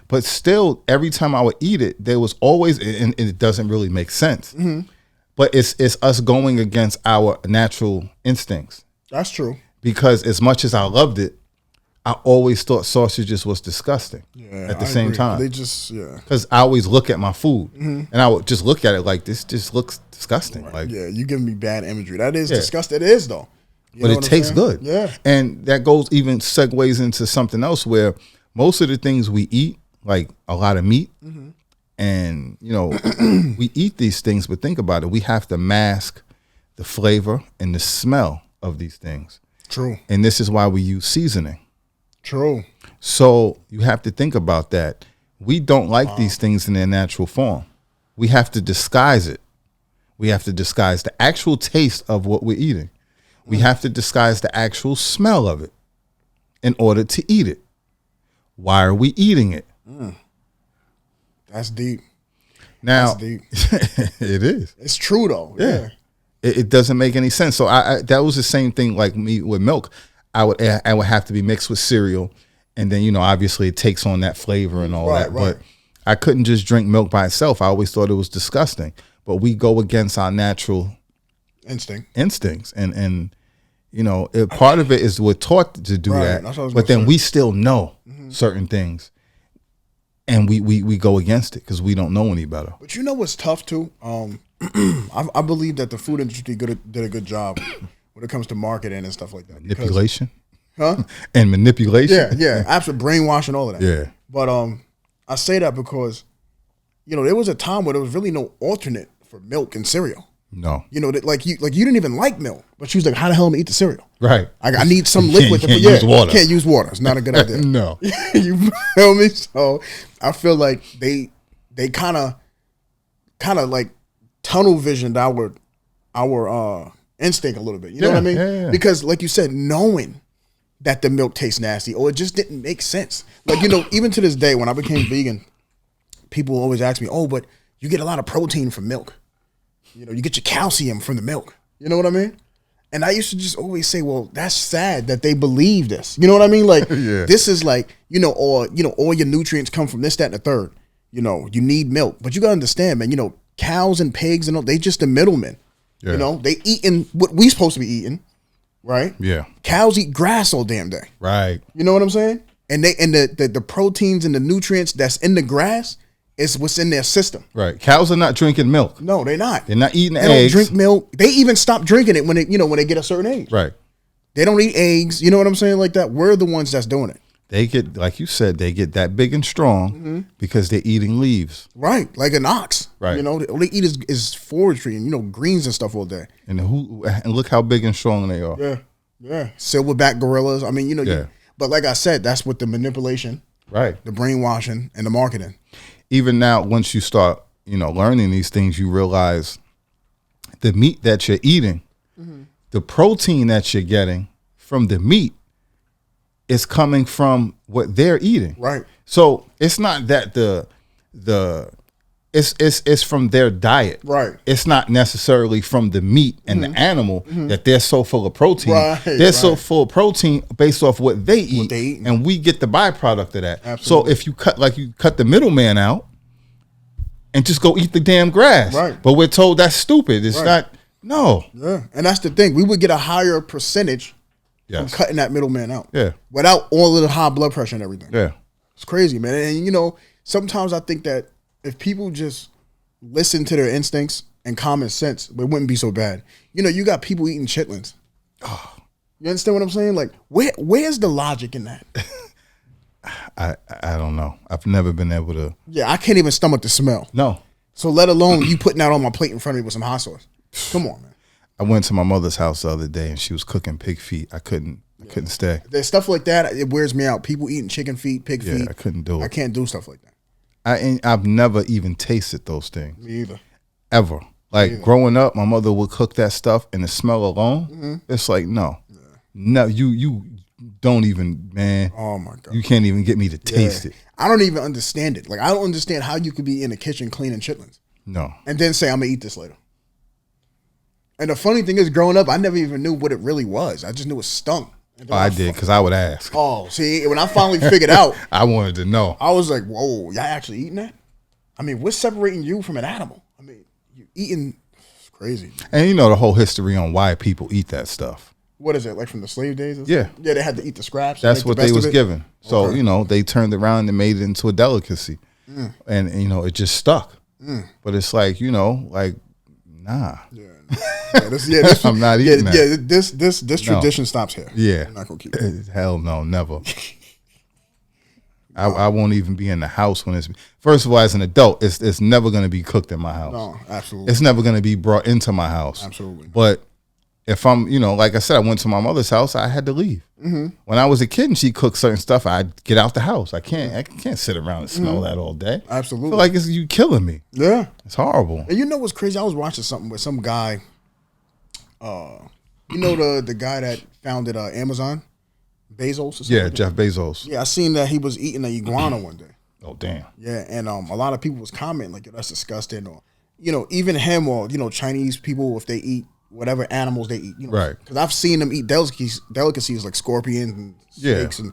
but still every time I would eat it, there was always, and it doesn't really make sense, but it's us going against our natural instincts. That's true. Because as much as I loved it, I always thought sausages was disgusting at the same time. They just, because I always look at my food and I would just look at it like this just looks disgusting. Right. Like, you giving me bad imagery. That is disgusting. It is though. But it tastes good. Yeah. And that segues into something else where most of the things we eat, like a lot of meat, and, we eat these things, but think about it. We have to mask the flavor and the smell of these things. True. And this is why we use seasoning. True. So you have to think about that. We don't like these things in their natural form. We have to disguise it. We have to disguise the actual taste of what we're eating. We have to disguise the actual smell of it in order to eat it. Why are we eating it? That's deep. Now, That's deep. It is. It's true though. Yeah. It doesn't make any sense. So I that was the same thing like me with milk. I would have to be mixed with cereal, and then obviously it takes on that flavor and all that. Right. But I couldn't just drink milk by itself. I always thought it was disgusting. But we go against our natural instincts. And you know, part of it is we're taught to do that. But then we still know certain things. And we go against it because we don't know any better. But you know what's tough too? I believe that the food industry did a good job when it comes to marketing and stuff like that. Manipulation? Huh? And manipulation? Yeah. Absolute brainwashing, all of that. Yeah. But I say that because, you know, there was a time where there was really no alternate for milk and cereal. No. You know, like you didn't even like milk, but she was like, how the hell am I eat the cereal? Right. I need some liquid. Can't use water. Can't use water. It's not a good idea. No. You feel me? So I feel like they kind of like tunnel visioned our instinct a little bit. You know what I mean? Yeah. Because like you said, knowing that the milk tastes nasty or it just didn't make sense. Like, you know, even to this day when I became vegan, people always ask me, oh, but you get a lot of protein from milk. You know, you get your calcium from the milk. You know what I mean? And I used to just always say, well, that's sad that they believe this. You know what I mean? Like, This is like, all your nutrients come from this, that, and the third. You know, you need milk. But you got to understand, man, you know, cows and pigs, and all, they just the middlemen. Yeah. You know, they eating what we supposed to be eating, right? Yeah. Cows eat grass all damn day. Right. You know what I'm saying? And the proteins and the nutrients that's in the grass is what's in their system. Right. Cows are not drinking milk. No, they're not. They're not eating eggs. They don't drink milk. They even stop drinking it when they get a certain age. Right. They don't eat eggs. You know what I'm saying? Like that. We're the ones that's doing it. They get, like you said, they get that big and strong because they're eating leaves. Right. Like an ox. Right. You know, all they eat is forestry and, you know, greens and stuff all day. And look how big and strong they are. Yeah. Yeah. Silverback gorillas. I mean, you know, but like I said, that's what the manipulation, right, the brainwashing and the marketing. Even now, once you start, you know, learning these things, you realize the meat that you're eating, the protein that you're getting from the meat is coming from what they're eating. Right. So it's not that it's from their diet. Right. It's not necessarily from the meat and the animal that they're so full of protein. Right. They're so full of protein based off what they eat, and we get the byproduct of that. Absolutely. So if you cut the middleman out and just go eat the damn grass. Right. But we're told that's stupid. It's not. No. Yeah. And that's the thing. We would get a higher percentage from cutting that middleman out. Yeah. Without all of the high blood pressure and everything. Yeah. It's crazy, man. And you know, sometimes I think that if people just listen to their instincts and common sense, it wouldn't be so bad. You know, you got people eating chitlins. Oh. You understand what I'm saying? Like, where's the logic in that? I don't know. I've never been able to. Yeah, I can't even stomach the smell. No. So let alone you putting that on my plate in front of me with some hot sauce. Come on, man. I went to my mother's house the other day and she was cooking pig feet. I couldn't stay. There's stuff like that. It wears me out. People eating chicken feet, pig feet. I couldn't do it. I can't do stuff like that. I've never even tasted those things. Me either. Ever. Like growing up, my mother would cook that stuff and the smell alone, it's like, no. Yeah. No, you don't even, man. Oh my God. You can't even get me to taste it. I don't even understand it. Like, I don't understand how you could be in the kitchen cleaning chitlins. No. And then say, I'm going to eat this later. And the funny thing is, growing up, I never even knew what it really was. I just knew it stunk. Oh, I did, because I would ask. Oh, see, when I finally figured out. I wanted to know. I was like, whoa, y'all actually eating that? I mean, what's separating you from an animal? I mean, you eating, it's crazy. And you know the whole history on why people eat that stuff. What is it, like from the slave days? Yeah. Yeah, they had to eat the scraps. That's what they was given. So, you know, they turned around and made it into a delicacy. And, you know, it just stuck. But it's like, you know, like, nah. Yeah. This, I'm not eating that. Yeah, this tradition stops here. Yeah. I'm not gonna keep it. Hell no, never. I won't even be in the house when it's. First of all, as an adult, it's never going to be cooked in my house. No, absolutely. It's never going to be brought into my house. Absolutely. But if I'm, you know, like I said, I went to my mother's house, I had to leave. When I was a kid and she cooked certain stuff, I'd get out the house. I can't sit around and smell that all day. Absolutely. I feel like you killing me. Yeah. It's horrible. And you know what's crazy? I was watching something with some guy. You know the guy that founded Amazon, Bezos or something? Yeah, Jeff Bezos. Yeah, I seen that he was eating an iguana one day. Oh, damn. Yeah, and a lot of people was commenting like, that's disgusting, or, you know, even him, or, you know, Chinese people, if they eat whatever animals they eat, you know, right? Because I've seen them eat delicacies like scorpions and snakes. And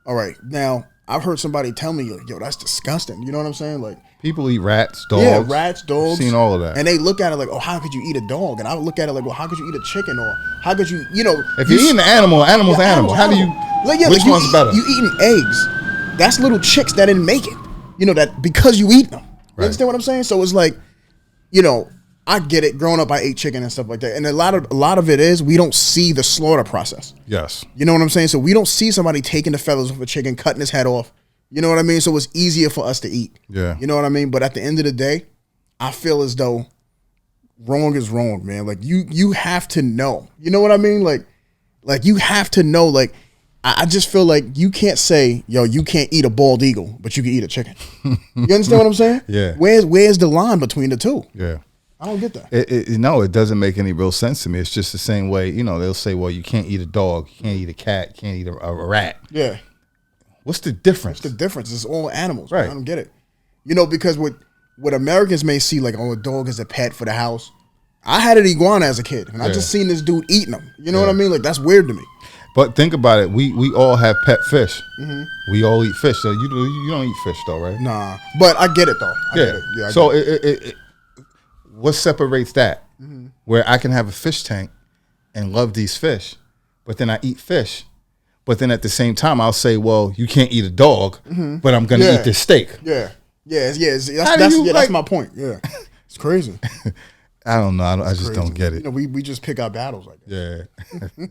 all right, now I've heard somebody tell me, like, yo, that's disgusting. You know what I'm saying? Like, people eat rats, dogs. Yeah, rats, dogs. I've seen all of that. And they look at it like, oh, how could you eat a dog? And I would look at it like, well, how could you eat a chicken? Or how could you, if you're eating an animal, animal's animal. How do you, which one's better? You eating eggs. That's little chicks that didn't make it. That because you eat them. You understand what I'm saying? So it's like, I get it. Growing up, I ate chicken and stuff like that. And a lot of it is we don't see the slaughter process. Yes. You know what I'm saying? So we don't see somebody taking the feathers off a chicken, cutting his head off. You know what I mean? So it's easier for us to eat. Yeah. You know what I mean? But at the end of the day, I feel as though wrong is wrong, man. Like you have to know. You know what I mean? Like you have to know. Like I just feel like you can't say, yo, you can't eat a bald eagle, but you can eat a chicken. You understand what I'm saying? Yeah. Where's the line between the two? Yeah. I don't get that. It doesn't make any real sense to me. It's just the same way, they'll say, well, you can't eat a dog, you can't eat a cat, you can't eat a rat. Yeah. What's the difference? What's the difference? It's all animals. Right. I don't get it. Because what Americans may see, like, oh, a dog is a pet for the house. I had an iguana as a kid, and I just seen this dude eating them. You know what I mean? Like, that's weird to me. But think about it. We all have pet fish. Mm-hmm. We all eat fish. So you don't eat fish, though, right? Nah. But I get it, though. I get it. Yeah, so what separates that? Mm-hmm. Where I can have a fish tank and love these fish, but then I eat fish. But then at the same time, I'll say, well, you can't eat a dog, but I'm going to eat this steak. Yeah. That's my point. Yeah. It's crazy. I don't know. I just don't get it. We just pick our battles like that. Yeah.